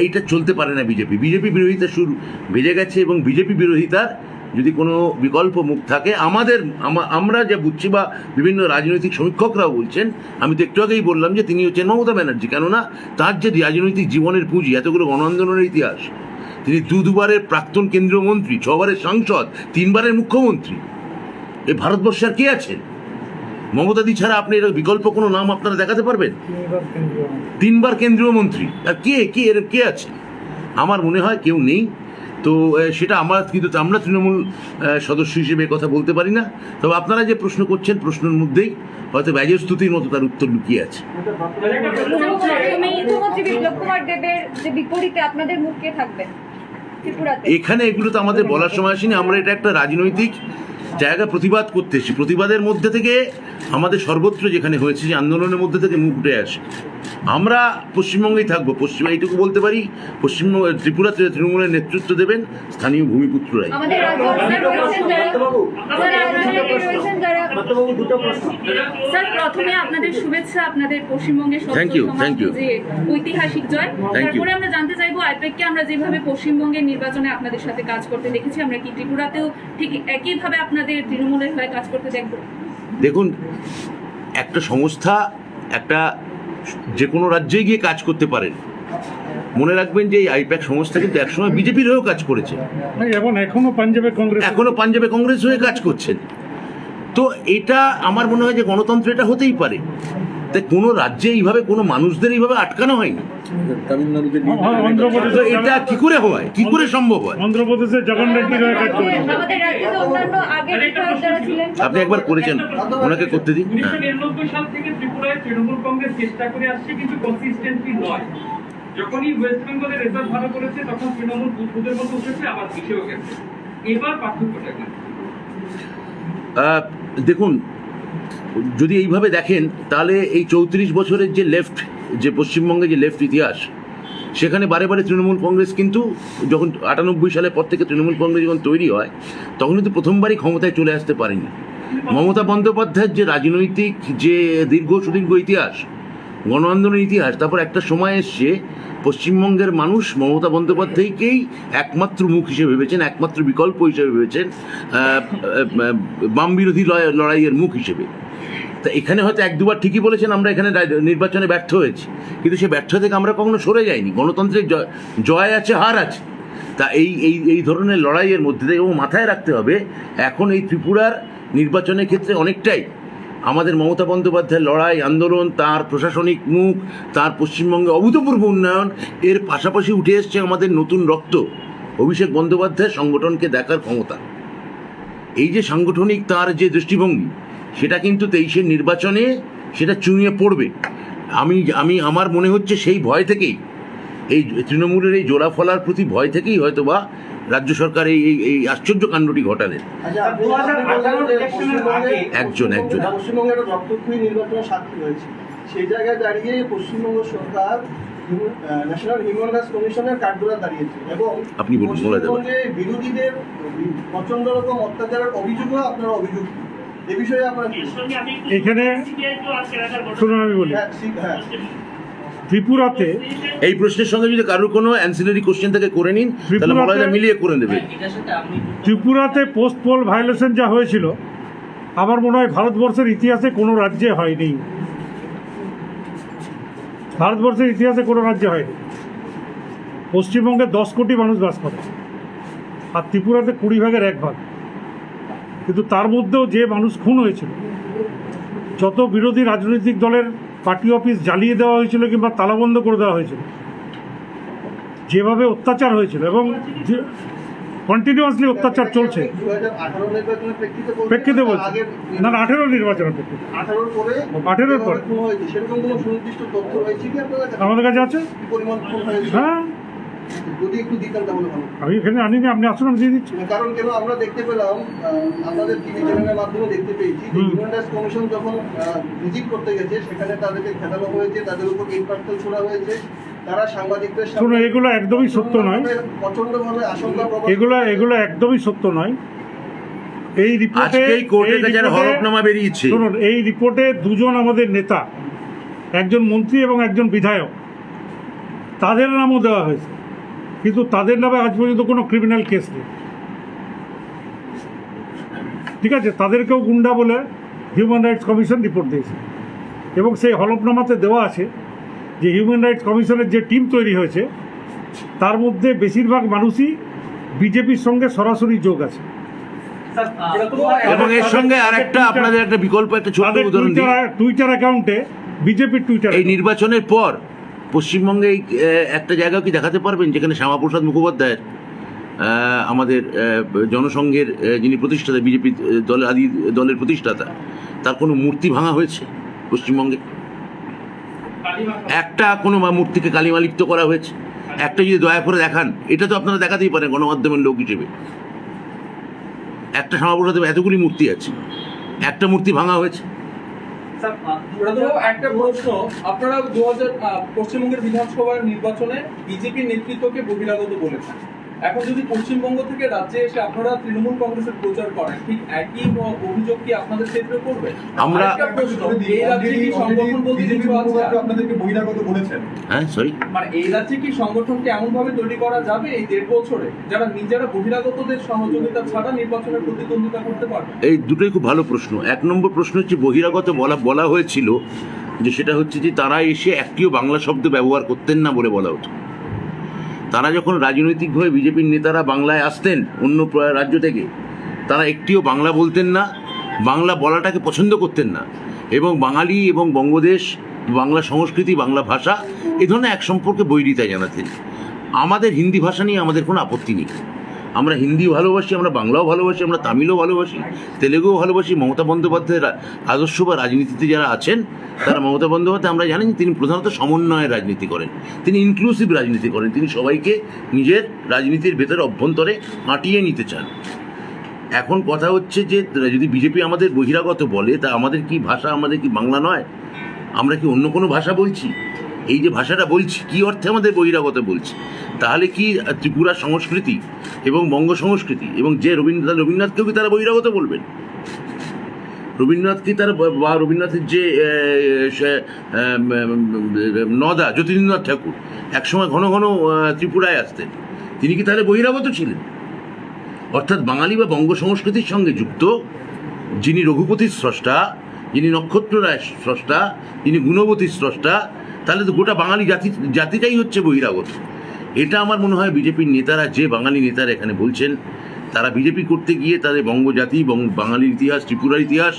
এইটা চলতে পারে না। বিজেপি বিরোধিতা শুরু বেজে গেছে। এবং বিজেপি বিরোধিতার যদি কোনো বিকল্প মুখ থাকে, আমরা যা বুঝছি বা বিভিন্ন রাজনৈতিক সমীক্ষকরাও বলছেন, আমি তো একটু আগেই বললাম যে তিনি হচ্ছেন মমতা ব্যানার্জি। কেননা তার যে রাজনৈতিক জীবনের পুঁজি, এতগুলো গণ আন্দোলনের ইতিহাস, তিনি দুবারের প্রাক্তন কেন্দ্রীয় মন্ত্রী, 6 বারের সাংসদ, 3 বারের মুখ্যমন্ত্রী। এই ভারতবর্ষে আর কে আছেন? মমতাদি ছাড়া আপনি এর বিকল্প কোনো নাম আপনারা দেখাতে পারবেন? 3 বার কেন্দ্রীয় মন্ত্রী, আর কে আছে? আমার মনে হয় কেউ নেই। তো সেটা আমরা তৃণমূল সদস্য হিসেবে কথা বলতে পারি না। তবে আপনারা যে প্রশ্ন করছেন, প্রশ্নের মধ্যেই হয়তো ব্যাজস্তুতির মতো তার উত্তর লুকিয়ে আছে। মুখ্যমন্ত্রী বিপ্লব কুমার দেবের যে বিপরীতে আপনাদের মুখ কে থাকবে ত্রিপুরাতে? এখানে এগুলো তো আমাদের বলার সময় আসেনি। আমরা এটা একটা রাজনৈতিক জায়গা প্রতিবাদ করতে এসেছি। প্রতিবাদের মধ্যে থেকে আমাদের সর্বত্র যেখানে হয়েছে, যে আন্দোলনের মধ্যে থেকে মুখ উঠে আসে। আমরা পশ্চিমবঙ্গেই থাকবো। এইটুকু বলতে পারি, পশ্চিমবঙ্গ ত্রিপুরাতে তৃণমূলের নেতৃত্ব দেবেন স্থানীয় ভূমিপুত্ররাই। আমাদের রাজ্যে রয়েছেন যারা স্যার, প্রথমে আপনাদের শুভেচ্ছা, আপনাদের পশ্চিমবঙ্গের Thank you, thank you. যে ঐতিহাসিক জয়। Thank you. তারপরে আমরা জানতে চাইবো, আইপ্যাককে আমরা যেভাবে পশ্চিমবঙ্গের নির্বাচনে আপনাদের সাথে কাজ করতে দেখেছি, আমরা কি ত্রিপুরাতেও ঠিক একইভাবে আপনাদের তৃণমূলের হয়ে কাজ করতে দেখবো? দেখুন, একটা সংস্থা যে কোনো রাজ্যে গিয়ে কাজ করতে পারেন। মনে রাখবেন যে এই আইপ্যাক সংস্থা কিন্তু একসময় বিজেপির হয়েও কাজ করেছে, এবং এখনো পাঞ্জাবে কংগ্রেস হয়ে কাজ করছেন। তো এটা আমার মনে হয় যে গণতন্ত্র এটা হতেই পারে। তাই কোনো রাজ্যে এইভাবে কোনো মানুষদের এইভাবে আটকানো হয়নি। তো এটা কি করে হয়, কি করে সম্ভব হয়? অন্ধ্রপ্রদেশের জগন রেড্ডির হয়ে কাজ করেছে। আমাদের রাজ্যে তো অন্যান্য আগের বিধায়ক যারা ছিলেন, আপনি একবার করেছেন, ওনাকে করতে দিন। 1999 সাল থেকে ত্রিপুরায় তৃণমূল কংগ্রেস চেষ্টা করে আসছে, কিন্তু কনসিস্টেন্টলি নয়। যখনই ওয়েস্ট বেঙ্গলের রেজাল্ট ভালো করেছে, তখন তৃণমূল বুধবুধের মতো উঠেছে, আবার পিছিয়েও গেছে। এবার পার্থক্যটা কি? দেখুন, যদি এইভাবে দেখেন তাহলে এই 34 বছরের যে পশ্চিমবঙ্গে যে লেফট ইতিহাস, সেখানে বারে বারে তৃণমূল কংগ্রেস কিন্তু যখন 98 সালের পর থেকে তৃণমূল কংগ্রেস যখন তৈরি হয়, তখন কিন্তু প্রথমবারই ক্ষমতায় চলে আসতে পারেনি। মমতা বন্দ্যোপাধ্যায়ের যে রাজনৈতিক যে সুদীর্ঘ ইতিহাস, গণ আন্দোলনের ইতিহাস, তারপর একটা সময় এসছে পশ্চিমবঙ্গের মানুষ মমতা বন্দ্যোপাধ্যায়কেই একমাত্র মুখ হিসেবে ভেবেছেন, একমাত্র বিকল্প হিসেবে ভেবেছেন, বাম বিরোধী লড়াইয়ের মুখ হিসেবে। তা এখানে হয়তো 1-2 বার ঠিকই বলেছেন আমরা এখানে নির্বাচনে ব্যর্থ হয়েছি, কিন্তু সেই ব্যর্থ থেকে আমরা কখনো সরে যাইনি। গণতন্ত্রের জয় আছে, হার আছে। তা এই ধরনের লড়াইয়ের মধ্যে থেকে মাথায় রাখতে হবে, এখন এই ত্রিপুরার নির্বাচনের ক্ষেত্রে অনেকটাই আমাদের মমতা বন্দ্যোপাধ্যায়ের লড়াই, আন্দোলন, তার প্রশাসনিক মুখ, তার পশ্চিমবঙ্গে অভূতপূর্ব উন্নয়ন, এর পাশাপাশি উঠে এসছে আমাদের নতুন রক্ত অভিষেক বন্দ্যোপাধ্যায়ের সংগঠনকে দেখার ক্ষমতা। এই যে সাংগঠনিক তার যে দৃষ্টিভঙ্গি, সেটা কিন্তু 23-এর নির্বাচনে সেটা চুঁইয়ে পড়বে। আমার মনে হচ্ছে সেই ভয় থেকেই, এই তৃণমূলের এই জোড়া ফলার প্রতি ভয় থেকেই হয়তো বা রাজ্য সরকার এই আশ্চর্য কাণ্ডটি ঘটালেন। একজন পশ্চিমবঙ্গে একটা রক্তক্ষয়ী নির্বাচনের সাক্ষী হয়েছে। সেই জায়গায় দাঁড়িয়ে পশ্চিমবঙ্গ সরকার ন্যাশনাল হিউম্যান রাইটস কমিশনের কাঠগড়া দাঁড়িয়েছে, এবং আপনি বলুন, বলে দেবেন। পশ্চিমবঙ্গে বিরোধীদের প্রচন্ড রকম অত্যাচারের অভিযোগও আপনারা অভিযোগ, এ বিষয়ে আপনারা এখানে শুনুন, আমি বলি, হ্যাঁ, ত্রিপুরাতে এই প্রশ্নের সঙ্গে যদি কারোর কোনো অ্যান্সিলারি কোশ্চেন থেকে করে নিন, তাহলে মলয়দা মিলিয়ে করে দেবে। ত্রিপুরাতে পোস্ট পোল ভায়োলেশন যা হয়েছিল, আমার মনে হয় ভারতবর্ষের ইতিহাসে কোনো রাজ্যে হয়নি। ভারতবর্ষের ইতিহাসে কোনো রাজ্যে হয়নি। পশ্চিমবঙ্গে 10 কোটি মানুষ বাস করে, আর ত্রিপুরাতে 20%। কিন্তু তার মধ্যেও যে মানুষ খুন হয়েছিল, যত বিরোধী রাজনৈতিক দলের পার্টি অফিস জ্বালিয়ে দেওয়া হয়েছিল কিংবা তালাবন্ধ করে দেওয়া হয়েছিল, যেভাবে অত্যাচার হয়েছিল, এবং কন্টিনিউয়াসলি অত্যাচার চলছে। 2018 নির্বাচনের প্রেক্ষিতে বলছি না, 18 নির্বাচনের প্রেক্ষিতে, 18 পরে সেরকম কোনো সুনির্দিষ্ট তথ্য রয়েছে কি আপনাদের কাছে? আমাদের কাছে আছে। কি পরিমাণ খুন হয়েছে? হ্যাঁ, যদি একটু দিতেন তাহলে ভালো। আমি এখানে আনিনি, আপনি আসুন, আমি দিয়ে দিচ্ছি। কারণ কেন আমরা দেখতে পেলাম, আপনাদের টিভি চ্যানেলের মাধ্যমে দেখতে পেয়েছি যে হিউম্যান রাইটস কমিশন যখন ভিজিট করতে গেছে, সেখানে তাদেরকে খেলানো হয়েছে, তাদের উপর ইট পাটকেল ছোড়া হয়েছে, তারা সাংবাদিকদের শুনুন, এগুলো একদমই সত্য নয়। প্রচন্ডভাবে আশঙ্কা প্রকাশ, এগুলো একদমই সত্য নয়। এই রিপোর্টে, আজকেই কোর্টের কাছে একটা হলফনামা বেরিয়েছে। শুনুন, এই রিপোর্টে 2 জন আমাদের নেতা, একজন মন্ত্রী এবং একজন বিধায়ক, তাদের নামও দেওয়া হয়েছে, কিন্তু তাদের নামে আজ পর্যন্ত কোনো ক্রিমিনাল কেস নেই। ঠিক আছে, তাদেরকেও গুন্ডা বলে হিউম্যান রাইটস কমিশন রিপোর্ট দিয়েছে, এবং সেই হলফনামাতে দেওয়া আছে যে হিউম্যান রাইটস কমিশনের যে টিম তৈরি হয়েছে, তার মধ্যে বেশিরভাগ মানুষই বিজেপির সঙ্গে সরাসরি যোগ আছে। এবং এর সঙ্গে আরেকটা আপনাদের একটা বিকল্প একটা ছোট্ট তাদের উদাহরণ দিই। টুইটার অ্যাকাউন্টে বিজেপির টুইটার এই নির্বাচনের পর পশ্চিমবঙ্গে এই একটা জায়গা কি দেখাতে পারবেন যেখানে শ্যামাপ্রসাদ মুখোপাধ্যায়ের আমাদের জনসংঘের যিনি প্রতিষ্ঠাতা, বিজেপি দলের প্রতিষ্ঠাতা, তার কোনো মূর্তি ভাঙা হয়েছে পশ্চিমবঙ্গে? একটা কোনো মূর্তিকে কালিমালিপ্ত করা হয়েছে? একটা যদি দয়া করে দেখান, এটা তো আপনারা দেখাতেই পারেন গণমাধ্যমের লোক হিসেবে। একটা শ্যামাপ্রসাদের এতগুলি মূর্তি আছে, একটা মূর্তি ভাঙা হয়েছে? একটা প্রশ্ন, আপনারা 2000 পশ্চিমবঙ্গের বিধানসভার নির্বাচনে বিজেপির নেতৃত্বকে বহিরাগত বলেছেন। এখন যদি পশ্চিমবঙ্গ থেকে রাজ্যে এসে আপনারা তৃণমূল কংগ্রেসের প্রচার করেন, ঠিক একই অভিযোগ কি আপনাদের ক্ষেত্রে করবে? আমরা- আরেকটা প্রশ্ন, এই রাজ্যে কি সংগঠন বলতে কিছু আছে? আপনাদেরকে বহিরাগত বলেছেন? হ্যাঁ, সরি, মানে এই রাজ্যে কি সংগঠনকে এমন ভাবে তৈরি করা যাবে এই 1.5 বছরে যারা নিজেরা বহিরাগতদের সহযোগিতা ছাড়া নির্বাচনে প্রতিদ্বন্দ্বিতা করতে পারবে? এই দুটোই খুব ভালো প্রশ্ন। এক নম্বর প্রশ্ন হচ্ছে বহিরাগত বলা হয়েছিল যে সেটা হচ্ছে যে তারা এসে একটিও বাংলা শব্দ ব্যবহার করতেন না বলে বলা হতো। তারা যখন রাজনৈতিকভাবে বিজেপির নেতারা বাংলায় আসতেন অন্য রাজ্য থেকে, তারা একটিও বাংলা বলতেন না, বাংলা বলাটাকে পছন্দ করতেন না, এবং বাঙালি এবং বঙ্গদেশ, বাংলা সংস্কৃতি, বাংলা ভাষা এ ধরনের এক সম্পর্কে বৈরিতা জানাতেন। আমাদের হিন্দি ভাষা নিয়ে আমাদের কোনো আপত্তি নেই, আমরা হিন্দি ভালোবাসি, আমরা বাংলাও ভালোবাসি, আমরা তামিলও ভালোবাসি, তেলেগুও ভালোবাসি। মমতা বন্দ্যোপাধ্যায়ের আদর্শ বা রাজনীতিতে যারা আছেন তারা, মমতা বন্দ্যোপাধ্যায় আমরা জানি তিনি প্রধানত সমন্বয়ের রাজনীতি করেন, তিনি ইনক্লুসিভ রাজনীতি করেন, তিনি সবাইকে নিজের রাজনীতির ভেতরে অভ্যন্তরে আঁটিয়ে নিতে চান। এখন কথা হচ্ছে যে যদি বিজেপি আমাদের বহিরাগত বলে, তা আমাদের কি ভাষা, আমাদের কি বাংলা নয়? আমরা কি অন্য কোনো ভাষা বলছি? এই যে ভাষাটা বলছি, কি অর্থে আমাদের বহিরাগত বলছি? তাহলে কি ত্রিপুরা সংস্কৃতি এবং বঙ্গ সংস্কৃতি এবং যে রবীন্দ্রনাথকেও কি তারা বহিরাগত বলবেন? রবীন্দ্রনাথ কি তারা, বা রবীন্দ্রনাথের যে নদা জ্যোতিরিন্দ্রনাথ ঠাকুর একসময় ঘন ঘন ত্রিপুরায় আসতেন, তিনি কি তাহলে বহিরাগত ছিলেন? অর্থাৎ বাঙালি বা বঙ্গ সংস্কৃতির সঙ্গে যুক্ত যিনি রঘুপতির স্রষ্টা, যিনি নক্ষত্র রায় স্রষ্টা, যিনি গুণবতীর স্রষ্টা, তাহলে তো গোটা বাঙালি জাতিটাই হচ্ছে বহিরাগত। এটা আমার মনে হয় বিজেপির নেতারা, যে বাঙালি নেতারা এখানে বলছেন, তারা বিজেপি করতে গিয়ে তাদের বঙ্গজাতি, বাঙালির ইতিহাস, ত্রিপুরার ইতিহাস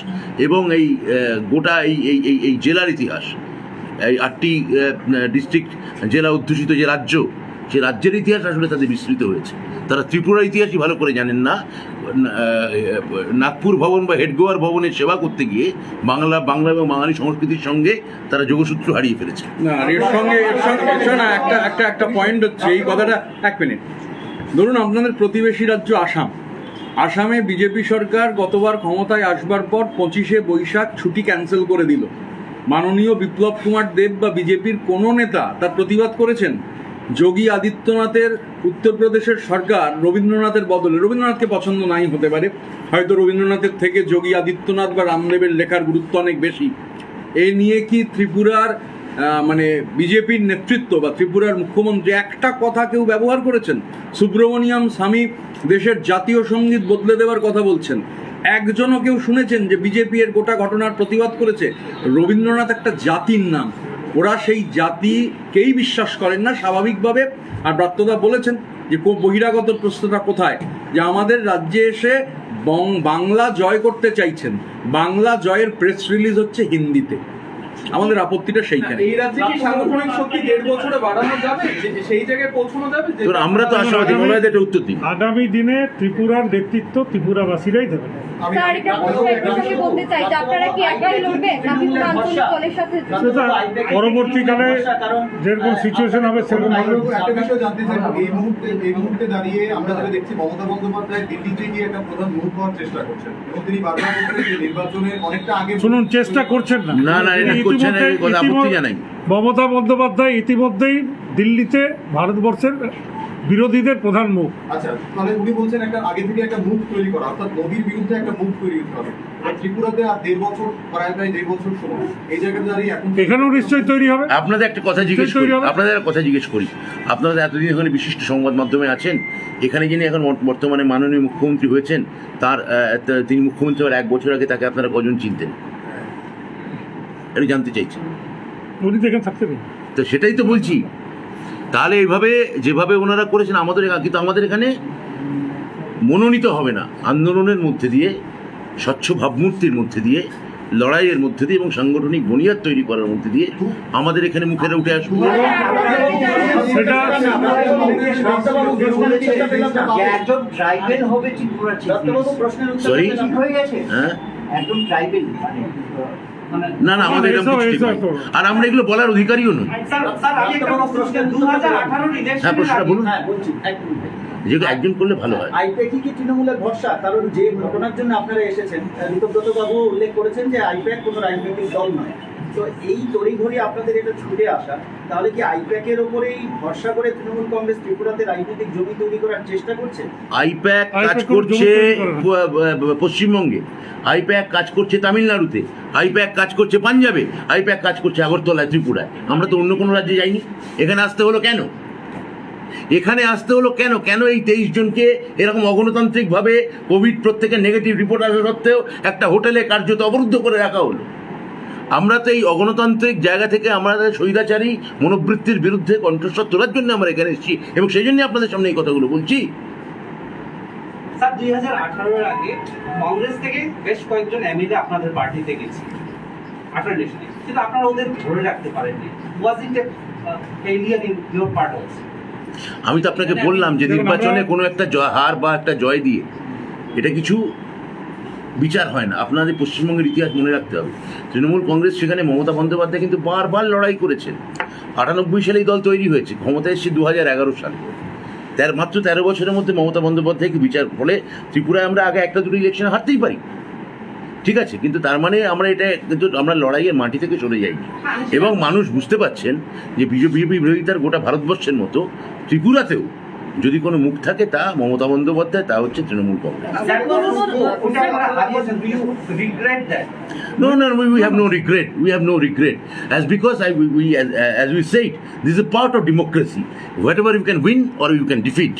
এবং এই গোটা এই জেলার ইতিহাস, এই 8টি ডিস্ট্রিক্ট জেলা অধ্যুষিত যে রাজ্য, সে রাজ্যের ইতিহাস আসলে তাদের বিস্মৃত হয়েছে। তারা ত্রিপুরার ইতিহাসই ভালো করে জানেন না। নাগপুর ভবন বা হেডগোয়ার ভবনের সেবা করতে গিয়ে বাংলা এবং বাঙালি সংস্কৃতির সঙ্গে তারা যোগসূত্র হারিয়ে ফেলেছে। না, আর এর সঙ্গে না একটা পয়েন্ট হচ্ছে এই কথাটা, এক মিনিট। ধরুন আপনাদের প্রতিবেশী রাজ্য আসামে বিজেপি সরকার গতবার ক্ষমতায় আসবার পর 25শে বৈশাখ ছুটি ক্যান্সেল করে দিল। মাননীয় বিপ্লব কুমার দেব বা বিজেপির কোনো নেতা তার প্রতিবাদ করেছেন? যোগী আদিত্যনাথের উত্তরপ্রদেশের সরকার রবীন্দ্রনাথের বদলে, রবীন্দ্রনাথকে পছন্দ নাই হতে পারে, হয়তো রবীন্দ্রনাথের থেকে যোগী আদিত্যনাথ বা রামদেবের লেখার গুরুত্ব অনেক বেশি, এই নিয়ে কি ত্রিপুরার মানে বিজেপির নেতৃত্ব বা ত্রিপুরার মুখ্যমন্ত্রী একটা কথা কেউ ব্যবহার করেছেন? সুব্রমণিয়াম স্বামী দেশের জাতীয় সঙ্গীত বদলে দেওয়ার কথা বলছেন, একজনও কেউ শুনেছেন যে বিজেপি এর গোটা ঘটনার প্রতিবাদ করেছে? রবীন্দ্রনাথ একটা জাতির নাম, ওরা সেই জাতিকেই বিশ্বাস করেন না স্বাভাবিকভাবে। আর ব্রাত্যদা বলেছেন যে বহিরাগত প্রশ্নটা কোথায়, যে আমাদের রাজ্যে এসে বাংলা জয় করতে চাইছেন, বাংলা জয়ের প্রেস রিলিজ হচ্ছে হিন্দিতে। আমাদের আপত্তিটা সেইখানে। এই রাজ্যে কি সাংগঠনিক শক্তি 1.5 বছরে বাড়ানো যাবে, সেই জায়গায় পৌঁছানো যাবে? আমরা তো আশাবাদী, মনে হয় এটা উত্তর দিন। আগামী দিনে ত্রিপুরার নেতৃত্ব ত্রিপুরাবাসীরাই দেবেন। স্যার, এটা প্রশ্নটি বলতে চাই যে আপনারা কি একাই লড়বেন নাকি কোনো আঞ্চলিক দলের সাথে? সেটা পরবর্তীকালে যেরকম সিচুয়েশন হবে সেরকম হবে। একটা বিষয় জানতে চাই, এই মুহূর্তে দাঁড়িয়ে আমরা যেটা দেখছি, মমতা বন্দ্যোপাধ্যায় দিল্লিতে গিয়ে একটা প্রধান মুখ হওয়ার চেষ্টা করছেন এবং তিনি বারবার বলছেন যে নির্বাচনের অনেকটা আগে। শুনুন, চেষ্টা করছেন না, না, এটা করছেন না, এই কথা আপত্তি জানাই। মমতা বন্দ্যোপাধ্যায় ইতিমধ্যেই দিল্লিতে ভারতবর্ষের বিরোধীদের প্রধান মুখ। আচ্ছা, তাহলে উনি বলছেন একটা আগে থেকে একটা মুখ তৈরি করা, অর্থাৎ মোদির বিরুদ্ধে একটা মুখ তৈরি হতে হবে। আর ত্রিপুরাতে আর 1.5 বছর, প্রায় 1.5 বছর সময়, এই জায়গাতে দাঁড়িয়ে এখন এখানেও নিশ্চয়ই তৈরি হবে। আপনাদের একটা কথা জিজ্ঞেস করি, আপনারা এতদিন এখানে বিশিষ্ট সংবাদ মাধ্যমে আছেন, এখানে যিনি এখন বর্তমানে মাননীয় মুখ্যমন্ত্রী হয়েছেন, তিনি মুখ্যমন্ত্রী হওয়ার 1 বছর আগে তাকে আপনারা কজন চিনতেন? এটা জানতে চাইছেন। উনি তো এখানে থাকতে নেই। তো সেটাই তো বলছি, তাহলে এইভাবে যেভাবে ওনারা করেছেন কিন্তু আমাদের এখানে মনোনীত হবে না, আন্দোলনের মধ্যে দিয়ে, স্বচ্ছ ভাবমূর্তির মধ্যে দিয়ে, লড়াইয়ের মধ্যে দিয়ে এবং সাংগঠনিক বুনিয়াদ তৈরি করার মধ্যে দিয়ে আমাদের এখানে মুখেরা উঠে আসবে। সেটা একজন ট্রাইবেল হবে ত্রিপুরা সরি হয়ে গেছে হ্যাঁ একদম ট্রাইবেল মানে না না, আমাদের এরকম কিছু ঠিক নয়। আর আমরা এগুলো বলার অধিকারীও নই। হ্যাঁ, প্রশ্নটা বলুন। যেহেতু একজন করলে ভালো হয়। আইপ্যাক কি তৃণমূলের ভরসা? কারণ যে ঘটনার জন্য আপনারা এসেছেন, ঋতব্রত বাবু উল্লেখ করেছেন যে আইপ্যাক কোনো রাজনৈতিক দল নয়। তো এই তড়িঘড়ি আপনাদের এটা ছুটে আসা, তাহলে কি আইপ্যাকের ওপরেই ভরসা করে তৃণমূল কংগ্রেস ত্রিপুরাতে রাজনৈতিক জমি তৈরি করার চেষ্টা করছে? আইপ্যাক কাজ করছে পশ্চিমবঙ্গে, আইপ্যাক কাজ করছে তামিলনাড়ুতে, আইপ্যাক কাজ করছে পাঞ্জাবে, আইপ্যাক কাজ করছে আগরতলায়, ত্রিপুরায়। আমরা তো অন্য কোনো রাজ্যে যাইনি। এখানে আসতে হলো কেন? কেন এই 23 জনকে এরকম অগণতান্ত্রিকভাবে কোভিড প্রত্যেকের নেগেটিভ রিপোর্ট আসা সত্ত্বেও একটা হোটেলে কার্যত অবরুদ্ধ করে রাখা হলো? আমরা তো এই অগণতান্ত্রিক জায়গা থেকে আমাদের স্বৈরাচারী মনোবৃত্তির বিরুদ্ধে কণ্ঠস্বর তোলার জন্য আমরা এখানে এসেছি এবং সেই জন্যই আপনাদের সামনে এই কথাগুলো বলছি। স্যার 2018-এর আগে কংগ্রেস থেকে বেশ কয়েকজন এমএলএ আপনাদের পার্টিতে গেছে আফার্মেশনে, কিন্তু আপনারা ওদের ধরে রাখতে পারেননি। Was it a failure in your part also? আমি তো আপনাকে বললাম যে নির্বাচনে কোনো একটা হার বা একটা জয় দিয়ে এটা কিছু বিচার হয় না। আপনাদের পশ্চিমবঙ্গের ইতিহাস মনে রাখতে হবে। তৃণমূল কংগ্রেস সেখানে মমতা বন্দ্যোপাধ্যায় কিন্তু বারবার লড়াই করেছেন। 98 সালে এই দল তৈরি হয়েছে, ক্ষমতায় এসেছে 2011 সালে। মাত্র 13 বছরের মধ্যে মমতা বন্দ্যোপাধ্যায়কে বিচার ফলে ত্রিপুরায় আমরা আগে একটা দুটো ইলেকশনে হারতেই পারি, ঠিক আছে, কিন্তু তার মানে আমরা লড়াইয়ের মাটি থেকে সরে যাইনি। এবং মানুষ বুঝতে পারছেন যে বিজেপি বিরোধিতার গোটা ভারতবর্ষের মতো ত্রিপুরাতেও যদি কোনো মুখ থাকে তা মমতা বন্দ্যোপাধ্যায়, তা হচ্ছে Trinamool Congress. No, we have no regret. We have no regret. As we said, this is a part of democracy. Whatever you can win or you can defeat.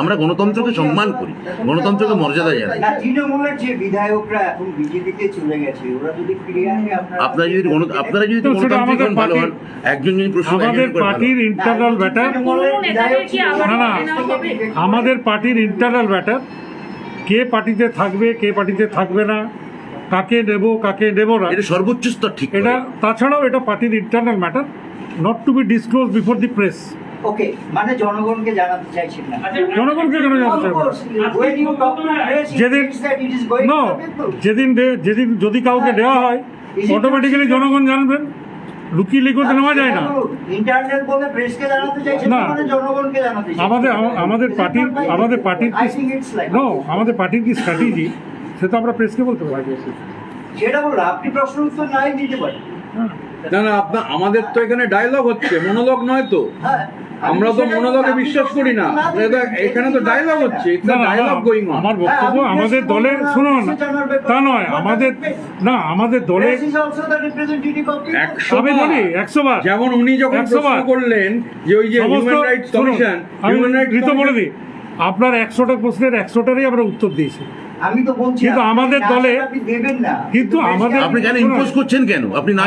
আমরা গণতন্ত্রকে সম্মান করি, গণতন্ত্রকে মর্যাদা জানাই। তৃণমূলের যে বিধায়করা এখন বিজেপিতে চলে গেছে, ওরা যদি ফিরে আসে, আপনারা যদি গণতান্ত্রিক হন, ভালো হন। একজন যদি প্রশ্ন আমাদের পার্টির ইন্টারনাল ব্যাটার, আমাদের পার্টির ইন্টারনাল ব্যাটার, কে পার্টিতে থাকবে কে পার্টিতে থাকবে না, কাকে নেব কাকে নেব না, এটা সর্বোচ্চ স্তর ঠিক এটা তাছাড়াও এটা পার্টির internal matter, not to be disclose before the press. Okay, মানে জনগণকে জানাতে চাইছেন না? জনগণকে কেন জানাতে চাইবো? যেদিন যদি কাউকে দেওয়া হয় অটোমেটিক্যালি জনগণ জানবেন, লুকিয়ে লিখতে নেওয়া যায় না। ইন্টারনেট বলে প্রেসকে জানাতে চাইছেন না, মানে জনগণকে জানাতে চাইছেন? আমাদের পার্টির কি স্ট্র্যাটেজি সেটা আমরা প্রেসকে বলতে পারি। সেটা বললো আপনি প্রশ্ন উত্তর নাই দিতে পারেন। না আমাদের তো এখানে ডায়লগ হচ্ছে, মনোলগ নয় তো। হ্যাঁ, আমরা তো মনোলগে বিশ্বাস করি না, এখানে তো ডায়লগ হচ্ছে, ডায়লগ গোয়িং অন। আমার বক্তব্য আমাদের দলের, শুনুন, তা নয়, আমাদের দলের আমি বলি 100 বার, যেমন উনি যখন প্রশ্ন করলেন যে ওই যে human rights commission, human rights বলে দিই, আপনার 100টা প্রশ্নের 100টারই আমরা উত্তর দিয়েছি। আমি তো বলছি কিন্তু আমাদের দলে, আপনি দেবেন না, কিন্তু আমাদের, আপনি কেন ইম্পোজ করছেন কেন? আপনি না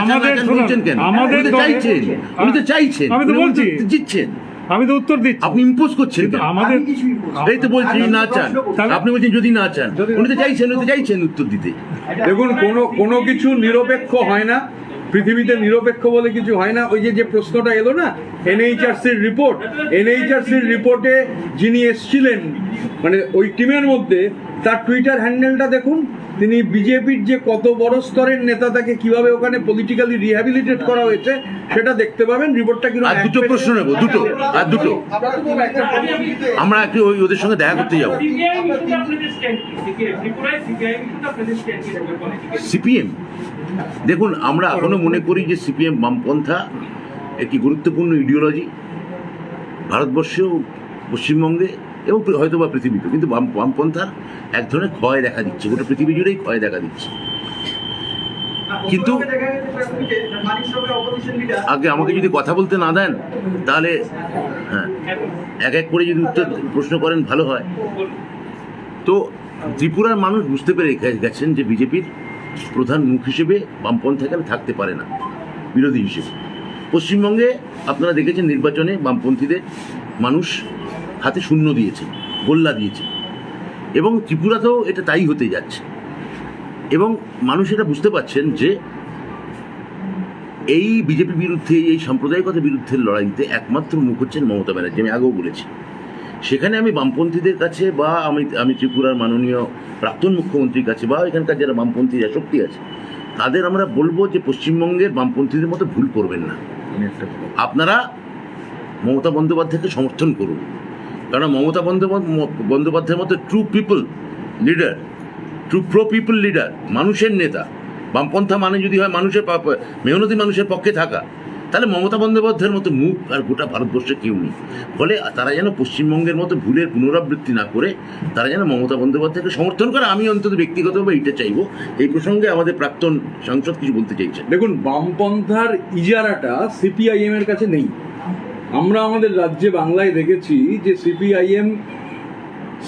বলছেন কেন? আমাদের চাইছেন, উনি তো চাইছেন, আমি তো বলছি জিতছেন, আমি তো উত্তর দিচ্ছি। আপনি ইম্পোজ করছেন কেন? আমাদের এই তো বলছি না চান, আপনি বলছেন যদি না চান, উনি তো চাইছেন উত্তর দিতে। দেখুন, কোনো কিছু নিরপেক্ষ হয় না পৃথিবীতে, নিরপেক্ষ বলে কিছু হয় না। ওই যে প্রশ্নটা এলো না এনএইচআরসির রিপোর্টে যিনি এসছিলেন মানে ওই টিমের মধ্যে, তার টুইটার হ্যান্ডেলটা দেখুন। তিনি বিজেপির যে কত বড় স্তরের নেতা, তাকে কিভাবে ওখানে পলিটিক্যালি রিহ্যাবিলিটেট করা হয়েছে সেটা দেখতে পাবেন। রিপোর্টটা কি আর দুটো প্রশ্ন নেব, দুটো আমরা একটু ওদের সঙ্গে দেখা করতে যাবো। সিপিএম, দেখুন, আমরা এখনো মনে করি যে সিপিএম বামপন্থা একটি গুরুত্বপূর্ণ ইডিওলজি ভারতবর্ষেও, পশ্চিমবঙ্গে এবং হয়তো বা পৃথিবীতে। কিন্তু বামপন্থার এক ধরনের ক্ষয় দেখা দিচ্ছে, গোটা পৃথিবী জুড়েই ক্ষয় দেখা দিচ্ছে। কিন্তু আগে আমাকে যদি কথা বলতে না দেন তাহলে হ্যাঁ এক এক করে যদি প্রশ্ন করেন ভালো হয়। তো ত্রিপুরার মানুষ বুঝতে পেরে গেছেন যে বিজেপির প্রধান মুখ হিসেবে বামপন্থা এখানে থাকতে পারে না বিরোধী হিসেবে। পশ্চিমবঙ্গে আপনারা দেখেছেন নির্বাচনে বামপন্থীদের মানুষ হাতে শূন্য দিয়েছে, গোল্লা দিয়েছে, এবং ত্রিপুরাতেও এটা তাই হতে যাচ্ছে। এবং মানুষ এটা বুঝতে পারছেন যে এই বিজেপির বিরুদ্ধে, এই সাম্প্রদায়িকতার বিরুদ্ধে লড়াইতে একমাত্র মুখ হচ্ছেন মমতা ব্যানার্জি। আমি আগেও বলেছি, সেখানে আমি বামপন্থীদের কাছে বা আমি ত্রিপুরার মাননীয় প্রাক্তন মুখ্যমন্ত্রীর কাছে বা এখানকার যারা বামপন্থী শক্তি আছে তাদের আমরা বলবো যে পশ্চিমবঙ্গের বামপন্থীদের মতো ভুল করবেন না। আপনারা মমতা বন্দ্যোপাধ্যায়কে সমর্থন করুন, কারণ মমতা বন্দ্যোপাধ্যায়ের মতো true people leader, true pro people leader, মানুষের নেতা। বামপন্থা মানে যদি হয় মানুষের মেহনতি মানুষের পক্ষে থাকা, তাহলে মমতা বন্দ্যোপাধ্যায়ের মতো মুখ আর গোটা ভারতবর্ষে কেউ নেই। ফলে তারা যেন পশ্চিমবঙ্গের মতো ভুলের পুনরাবৃত্তি না করে তারা যেন মমতা বন্দ্যোপাধ্যায়কে সমর্থন করে, আমি অন্তত ব্যক্তিগতভাবে এইটা চাইবো। এই প্রসঙ্গে আমাদের প্রাক্তন সাংসদ কিছু বলতে চাইছেন। দেখুন, বামপন্থার ইজারাটা সিপিআইএম এর কাছে নেই। আমরা আমাদের রাজ্যে বাংলায় দেখেছি যে সিপিআইএম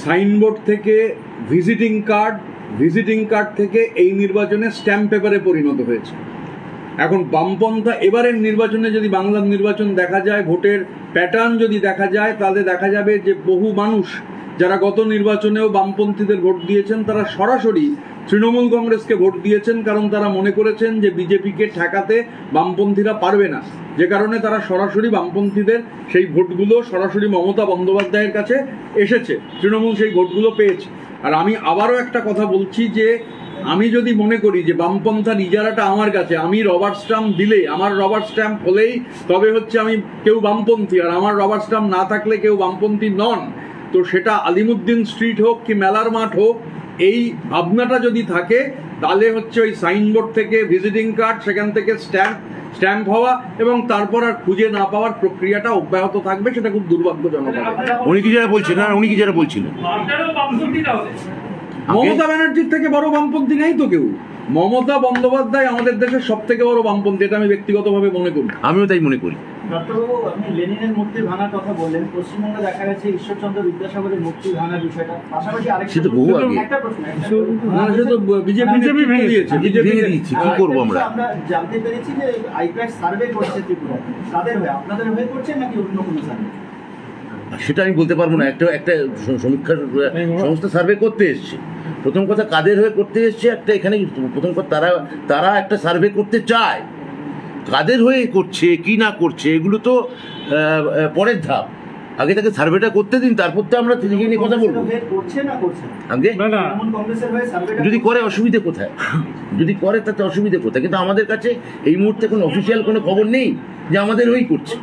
সাইনবোর্ড থেকে ভিজিটিং কার্ড থেকে এই নির্বাচনে স্ট্যাম্প পেপারে পরিণত হয়েছে। এখন বামপন্থা এবারের নির্বাচনে যদি বাংলার নির্বাচন দেখা যায়, ভোটের প্যাটার্ন যদি দেখা যায়, তাহলে দেখা যাবে যে বহু মানুষ যারা গত নির্বাচনেও বামপন্থীদের ভোট দিয়েছেন তারা সরাসরি তৃণমূল কংগ্রেসকে ভোট দিয়েছেন, কারণ তারা মনে করেছেন যে বিজেপিকে ঠেকাতে বামপন্থীরা পারবে না, যে কারণে তারা সরাসরি বামপন্থীদের সেই ভোটগুলো সরাসরি মমতা বন্দ্যোপাধ্যায়ের কাছে এসেছে, তৃণমূল সেই ভোটগুলো পেয়েছে। আর আমি আবারও একটা কথা বলছি যে আমি যদি মনে করি যে বামপন্থার ইজারাটা আমার কাছে, আমি রবার স্ট্যাম্প দিলে, আমার রবার স্ট্যাম্প হলেই তবে হচ্ছে আমি কেউ বামপন্থী, আর আমার রবার স্ট্যাম্প না থাকলে কেউ বামপন্থী নন, তো সেটা আলিমুদ্দিন স্ট্রিট হোক কি মেলার মাঠ হোক, এই ভাবনাটা যদি থাকে তাহলে হচ্ছে ওই সাইনবোর্ড থেকে ভিজিটিং কার্ড, সেখান থেকে স্ট্যাম্প হওয়া এবং তারপর আর খুঁজে না পাওয়ার প্রক্রিয়াটা অব্যাহত থাকবে। সেটা খুব দুর্ভাগ্যজনক। উনি কি যারা বলছেন না, উনি কি যারা বলছিলেন আপনারাও বামপন্থী তাহলে? মমতা ব্যানার্জির থেকে বড় বামপন্থী নেই তো কেউ। মমতা বন্দ্যোপাধ্যায় আমাদের দেশের সব থেকে বড় বামপন্থী, এটা আমি ব্যক্তিগতভাবে মনে করি। আমিও তাই মনে করি। ডক্টরবাবু, আপনি লেনিনের মূর্তি ভাঙার কথা বললেন। পশ্চিমবঙ্গে দেখা গেছে ঈশ্বরচন্দ্র বিদ্যাসাগরের মূর্তি ভাঙার বিষয়টা, পাশাপাশি সে তো বহু আগে। একটা প্রশ্ন, সে তো বিজেপি ভেঙে দিয়েছে। ভেঙে দিয়েছি, কি করবো আমরা? আমরা জানতে পেরেছি যে আইপ্যাক সার্ভে করছে ত্রিপুরা, তাদের হয়ে আপনাদের হয়ে করছে নাকি অন্য কোনো সার্ভে? সেটা আমি বলতে পারবো না। একটা সমীক্ষার সংস্থা সার্ভে করতে এসছে। প্রথম কথা কাদের হয়ে করতে এসছে, একটা এখানে প্রথম কথা তারা একটা সার্ভে করতে চায়। কাদের হয়ে করছে কি না করছে এগুলো তো পরের ধাপ। আগে তাকে সার্ভেটা করতে দিন, তারপর তো আমরা তিনি নিয়ে কথা বলবো। করছে না করছে না? আগে না কংগ্রেসের হয়ে সার্ভেটা যদি করে অসুবিধে কোথায়? যদি করে তাতে অসুবিধে কোথায়? কিন্তু আমাদের কাছে এই মুহূর্তে কোনো অফিসিয়াল কোনো খবর নেই যে আমাদের হয়েই করছে।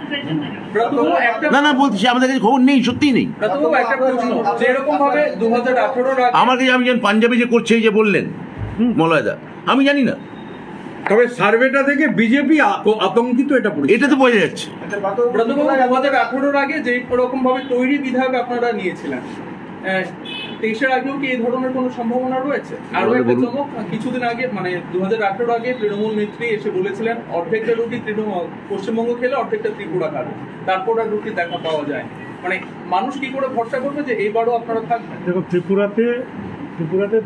না না বলছি, আমাদের কাছে খবর নেই, সত্যিই নেই। একটা প্রশ্ন, যেরকম ভাবে 2018 আগে আমার কাছে আমি জানি পাঞ্জাবি যে করছে এই যে বললেন মলয়দা, আমি জানি না। তবে সার্ভেটা থেকে বিজেপি আতঙ্কিত, এটা তো বোঝা যাচ্ছে। ব্রতবাবু, 2018 আগে যে রকম ভাবে তৈরি বিধায়ক আপনারা নিয়েছিলেন, 23-এর আগেও কি এই ধরনের কোনো সম্ভাবনা রয়েছে? আরো একটা চমক, কিছুদিন আগে মানে 2018 আগে তৃণমূল নেত্রী এসে বলেছিলেন অর্ধেকটা রুটি পশ্চিমবঙ্গ খেলে অর্ধেকটা ত্রিপুরা খাবে, তারপর আর রুটি দেখা পাওয়া যায়। মানে মানুষ কি করে ভরসা করবে যে এইবারও আপনারা থাকবেন? দেখো, ত্রিপুরাতে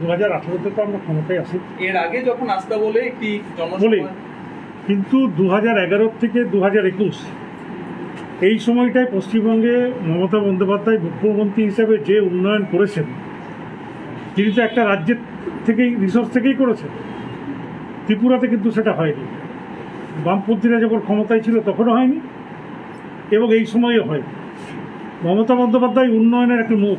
2018-তে তো আমরা ক্ষমতায় আসি, এর আগে যখন আস্থা বলে একটি বলি, জনসভা, কিন্তু 2011 থেকে 2021 এই সময়টায় পশ্চিমবঙ্গে মমতা বন্দ্যোপাধ্যায় মুখ্যমন্ত্রী হিসেবে যে উন্নয়ন করেছেন, তিনি তো একটা রাজ্যের থেকেই রিসোর্স থেকেই করেছেন। ত্রিপুরাতে কিন্তু সেটা হয়নি। বামপন্থীরা যখন ক্ষমতায় ছিল তখনও হয়নি এবং এই সময়ও হয়নি। মমতা বন্দ্যোপাধ্যায় উন্নয়নের একটা মুখ।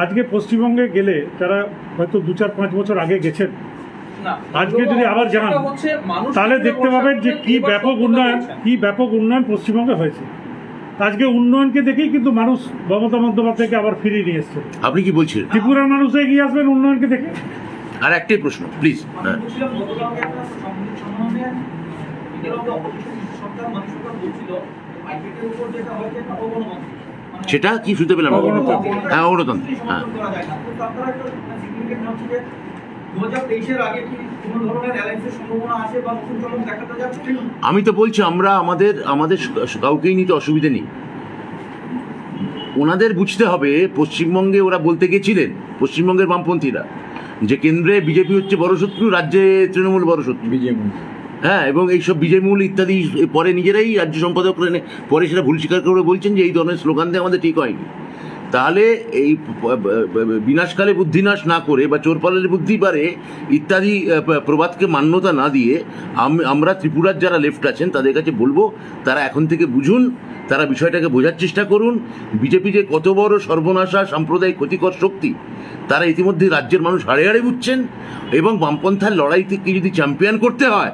আজকে পশ্চিমবঙ্গে গেলে যারা হয়তো 2-4-5 বছর আগে গেছেন, না, আজকে যদি আবার যান তাহলে দেখতে পাবেন যে কি ব্যাপক উন্নয়ন পশ্চিমবঙ্গে হয়েছে। আজকে উন্নয়নকে দেখেই কিন্তু মানুষ মমতা বন্দ্যোপাধ্যায়কে আবার ফিরিয়ে নিয়ে এসছে। আপনি কি বলছেন? ত্রিপুরার মানুষ এগিয়ে আসবেন উন্নয়নকে দেখে। আর একটাই প্রশ্ন প্লিজ। সেটা কি শুনতে পেলাম? হ্যাঁ, অগণতন্ত্র। হ্যাঁ, আমি তো বলছি আমরা আমাদের কাউকেই নিতে অসুবিধে নেই। ওনাদের বুঝতে হবে, পশ্চিমবঙ্গে ওরা বলতে গেছিলেন পশ্চিমবঙ্গের বামপন্থীরা যে কেন্দ্রে বিজেপি হচ্ছে বড় শত্রু, রাজ্যে তৃণমূল বড় শত্রু। হ্যাঁ, এবং এইসব বিজয় মূল ইত্যাদি পরে নিজেরাই রাজ্য সম্পাদক পরে সেটা ভুল স্বীকার করে বলছেন যে এই ধরনের স্লোগান দিয়ে আমাদের ঠিক হয়নি। তাহলে এই বিনাশকালে বুদ্ধিনাশ না করে বা চোর পালালে বুদ্ধি পারে ইত্যাদি প্রবাদকে মান্যতা না দিয়ে আমরা ত্রিপুরার যারা লেফট আছেন তাদের কাছে বলবো তারা এখন থেকে বুঝুন, তারা বিষয়টাকে বোঝার চেষ্টা করুন। বিজেপি যে কত বড় সর্বনাশা সাম্প্রদায়িক ক্ষতিকর শক্তি তারা ইতিমধ্যে রাজ্যের মানুষ হাড়ে হাড়ে বুঝছেন, এবং বামপন্থার লড়াই থেকে যদি চ্যাম্পিয়ন করতে হয়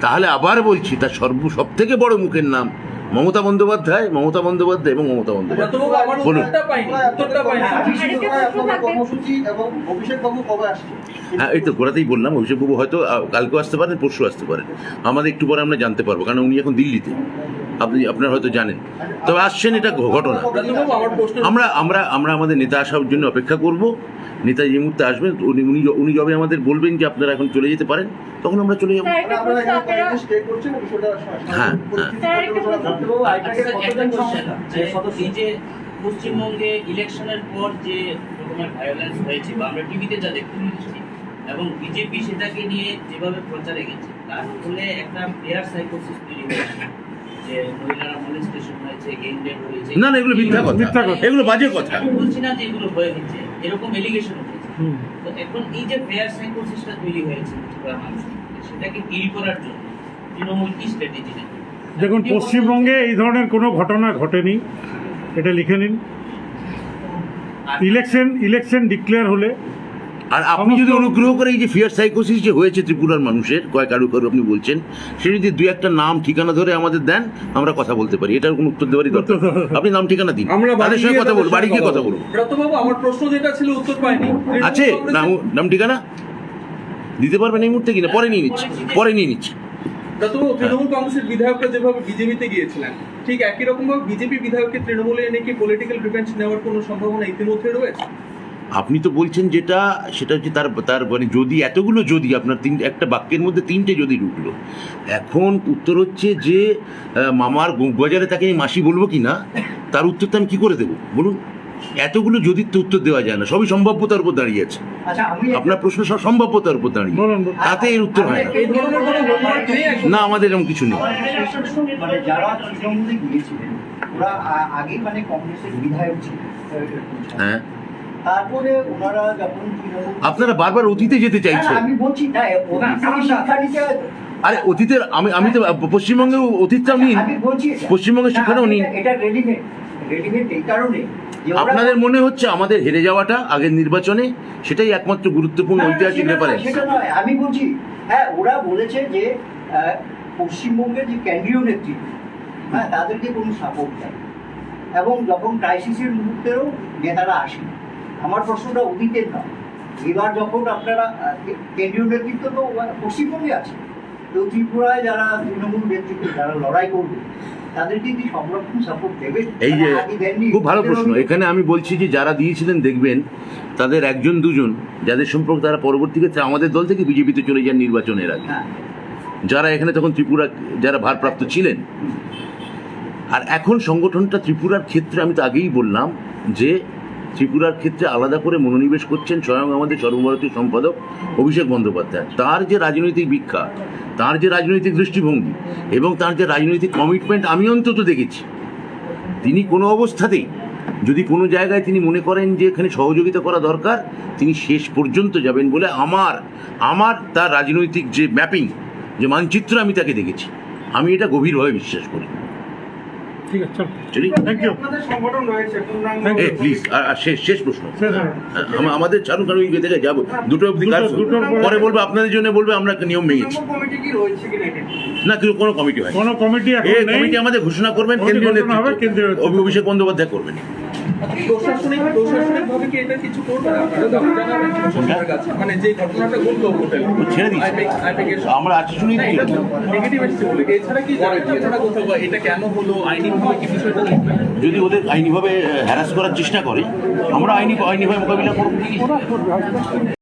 তাহলে আবার বলছি তার সব থেকে বড় মুখের নাম মমতা বন্দ্যোপাধ্যায় এবং মমতা বন্দ্যোপাধ্যায়। ব্রতবাবু, আমার বলুন। উত্তরটা পাইনি। আপনাদের কর্মসূচি এবং অভিষেকবাবু কবে আসছে? হ্যাঁ, এই তো গোড়াতেই বললাম, অভিষেকবাবু হয়তো কালকেও আসতে পারেন, পরশু আসতে পারেন, আমাদের একটু পরে আমরা জানতে পারবো, কারণ উনি এখন দিল্লিতে, আপনারা হয়তো জানেন। তবে আসছেন, এটা ঘটনা। ব্রতবাবু, আমার প্রশ্ন আমরা আমাদের নেতা আসার জন্য অপেক্ষা করব। নেতা যে মুহূর্তে আসবেন উনি যবে আমাদের বলবেন যে আপনারা এখন চলে যেতে পারেন, তখন আমরা চলে যাবো। স্যার, একটা আপনারা প্রশ্ন এখানে আপনারা স্টে করছেন বিষয়টা হ্যাঁ, স্যার, একটা প্রশ্ন। এই যে পশ্চিমবঙ্গে ইলেকশনের পর যে রকমের ভায়োলেন্স হয়েছে বা আমরা টিভিতে যা দেখতে পেয়েছি এবং বিজেপি সেটাকে নিয়ে যেভাবে প্রচারে গেছে তার ফলে একটা প্লেয়ার সাইকোসিস তৈরি হয়েছে, যে মহিলারা মলেস্টেশন হয়েছে, গেম রেপ হয়েছে। না, এগুলো মিথ্যা কথা, এগুলো বাজে কথা। আমি বলছি না যে এগুলো হয়েছে, এরকম এলিগেশন উঠেছে। তো এখন এই যে প্লেয়ার সাইকোসিসটা তৈরি হয়েছে ত্রিপুরার মানুষের মধ্যে, সেটাকে ডিল করার জন্য তৃণমূল কি স্ট্র্যাটেজি নেবে? দেখুন, পশ্চিমবঙ্গে এই ধরনের কোনো ঘটনা ঘটেনি, এটা লিখে নিন। ইলেকশন ডিক্লেয়ার হলে আর আপনি যদি অনুগ্রহ করে এই যে ফিয়ার সাইকোসিস যে হয়েছে ত্রিপুরার মানুষের কারু আপনি বলছেন, সে যদি দুই একটা নাম ঠিকানা ধরে আমাদের দেন, আমরা কথা বলতে পারি। এটার কোনো উত্তর দেওয়ারই দরকার। আপনি নাম ঠিকানা দিন, আমরা তাদের সঙ্গে কথা বলবো, বাড়ি গিয়ে কথা বলবো। ব্রতবাবু, আমার প্রশ্ন যেটা ছিল উত্তর পাইনি। আছে নাম ঠিকানা দিতে পারবেন এই মুহূর্তে কিনা? পরে নিয়ে নিচ্ছি। ব্রতবাবু, তৃণমূল কংগ্রেসের বিধায়করা যেভাবে বিজেপিতে গিয়েছিলেন, ঠিক একই রকম ভাবে বিজেপি বিধায়ককে তৃণমূলে এনে কি পলিটিক্যাল রিভেঞ্জ নেওয়ার কোনো সম্ভাবনা ইতিমধ্যে রয়েছে? আপনি তো বলছেন সেটা হচ্ছে তার মানে যদি এতগুলো, যদি আপনার একটা বাক্যের মধ্যে তিনটে যদি ঢুকলো, এখন উত্তর হচ্ছে যে মামার বাজারে তাকে আমি মাসি বলবো কি না, তার উত্তরটা আমি কি করে দেবো বলুন? এতগুলো যদি তো উত্তর দেওয়া যায় না, সবই সম্ভাব্যতার উপর দাঁড়িয়ে আছে। আচ্ছা, আমি আপনার প্রশ্ন সব সম্ভাব্যতার উপর দাঁড়িয়ে, বলুন। তাতে এর উত্তর হয় না। এই ধরনের কোনো হোমওয়ার্ক নেই এখন? না, আমাদের এরকম কিছু নেই। মানে যারা তৃণমূলে গিয়েছিলেন ওরা আগে মানে কংগ্রেসের বিধায়ক ছিলেন, হ্যাঁ, তারপরে ওনারা যখন আপনারা বারবার অতীতে যেতে চাইছেন। আমি বলছি না, শিক্ষা নিতে আরে অতীতের আমি তো পশ্চিমবঙ্গের অতীতটাও নিন, আমি বলছি পশ্চিমবঙ্গের শিক্ষাটাও নিন। এটা রেডিমেড এই কারণে যে ওরা- আপনাদের মনে হচ্ছে আমাদের হেরে যাওয়াটা আগের নির্বাচনে সেটাই একমাত্র গুরুত্বপূর্ণ ঐতিহাসিক রেফারেন্স। সেটা নয়, আমি বলছি হ্যাঁ, ওরা বলেছে যে পশ্চিমবঙ্গের যে কেন্দ্রীয় নেতৃত্ব, হ্যাঁ, তাদেরকে কোনো সাপোর্ট দেয়, এবং যখন ক্রাইসিসের মুহূর্তেও নেতারা আসেন। আমার প্রশ্নটা অতীতের নয়, এবার যখন আপনারা কেন্দ্রীয় নেতৃত্ব তো পশ্চিমবঙ্গে আছে, তো ত্রিপুরায় যারা তৃণমূল নেতৃত্ব যারা লড়াই করবে তাদেরকে কি সব রকম সাপোর্ট দেবে? এই যে খুব ভালো প্রশ্ন। এখানে আমি বলছি যে যারা দিয়েছিলেন দেখবেন তাদের একজন দুজন যাদের সম্পর্ক তারা পরবর্তী ক্ষেত্রে আমাদের দল থেকে বিজেপিতে চলে যান নির্বাচনের আগে, হ্যাঁ, যারা এখানে তখন ত্রিপুরা যারা ভারপ্রাপ্ত ছিলেন। আর এখন সংগঠনটা ত্রিপুরার ক্ষেত্রে আমি তো আগেই বললাম যে ত্রিপুরার ক্ষেত্রে আলাদা করে মনোনিবেশ করছেন স্বয়ং আমাদের সর্বভারতীয় সম্পাদক অভিষেক বন্দ্যোপাধ্যায়। তার যে রাজনৈতিক ভিক্ষা, তার যে রাজনৈতিক দৃষ্টিভঙ্গি এবং তার যে রাজনৈতিক কমিটমেন্ট আমি অন্তত দেখেছি, তিনি কোনো অবস্থাতেই যদি কোনো জায়গায় তিনি মনে করেন যে এখানে সহযোগিতা করা দরকার, তিনি শেষ পর্যন্ত যাবেন বলে আমার তার রাজনৈতিক যে ম্যাপিং, যে মানচিত্র আমি তাকে দেখেছি, আমি এটা গভীরভাবে বিশ্বাস করি। ঠিক আছে, চলি, থ্যাংক ইউ। আপনাদের সংগঠন রয়েছে প্লিজ। আর শেষ প্রশ্ন শেষ হবে। আমাদের চালু কারণ বেঁধে যাবো দুটো অব্দি কাজ, দুটোর পরে- পরে বলবো আপনাদের জন্য, বলবো আমরা একটা নিয়ম ভেঙেছি। কমিটি কি রয়েছে কিনা এটা? না, কোনো কমিটি হয় কোনো কমিটি এখন এই নেই। কমিটি আমাদের ঘোষণা করবেন কমিটি কেন্দ্রীয় ঘোষণা হবে, কেন্দ্রীয় নেতৃত্ব, নেতৃত্ব। অভিষেক বন্দ্যোপাধ্যায় করবেন। প্রশাসনিক ভাবে কি এটা কিছু করবেন আপনারা? জানাবেন প্রশাসনের কাছে, মানে যে ঘটনাটা ঘটলো হোটেলে ছেড়ে দিচ্ছি, আইপ্যাকের আমরা আছি শুনেই এটা তো নেগেটিভ এসেছে বলে, এছাড়া কি এছাড়া কোথাও বা এটা কেন হলো আইনিভাবে কি বিষয়টা দেখবেন? যদি ওদের আইনিভাবে হ্যারাস করার চেষ্টা করে, আমরা আইনিভাবে মোকাবিলা করবো।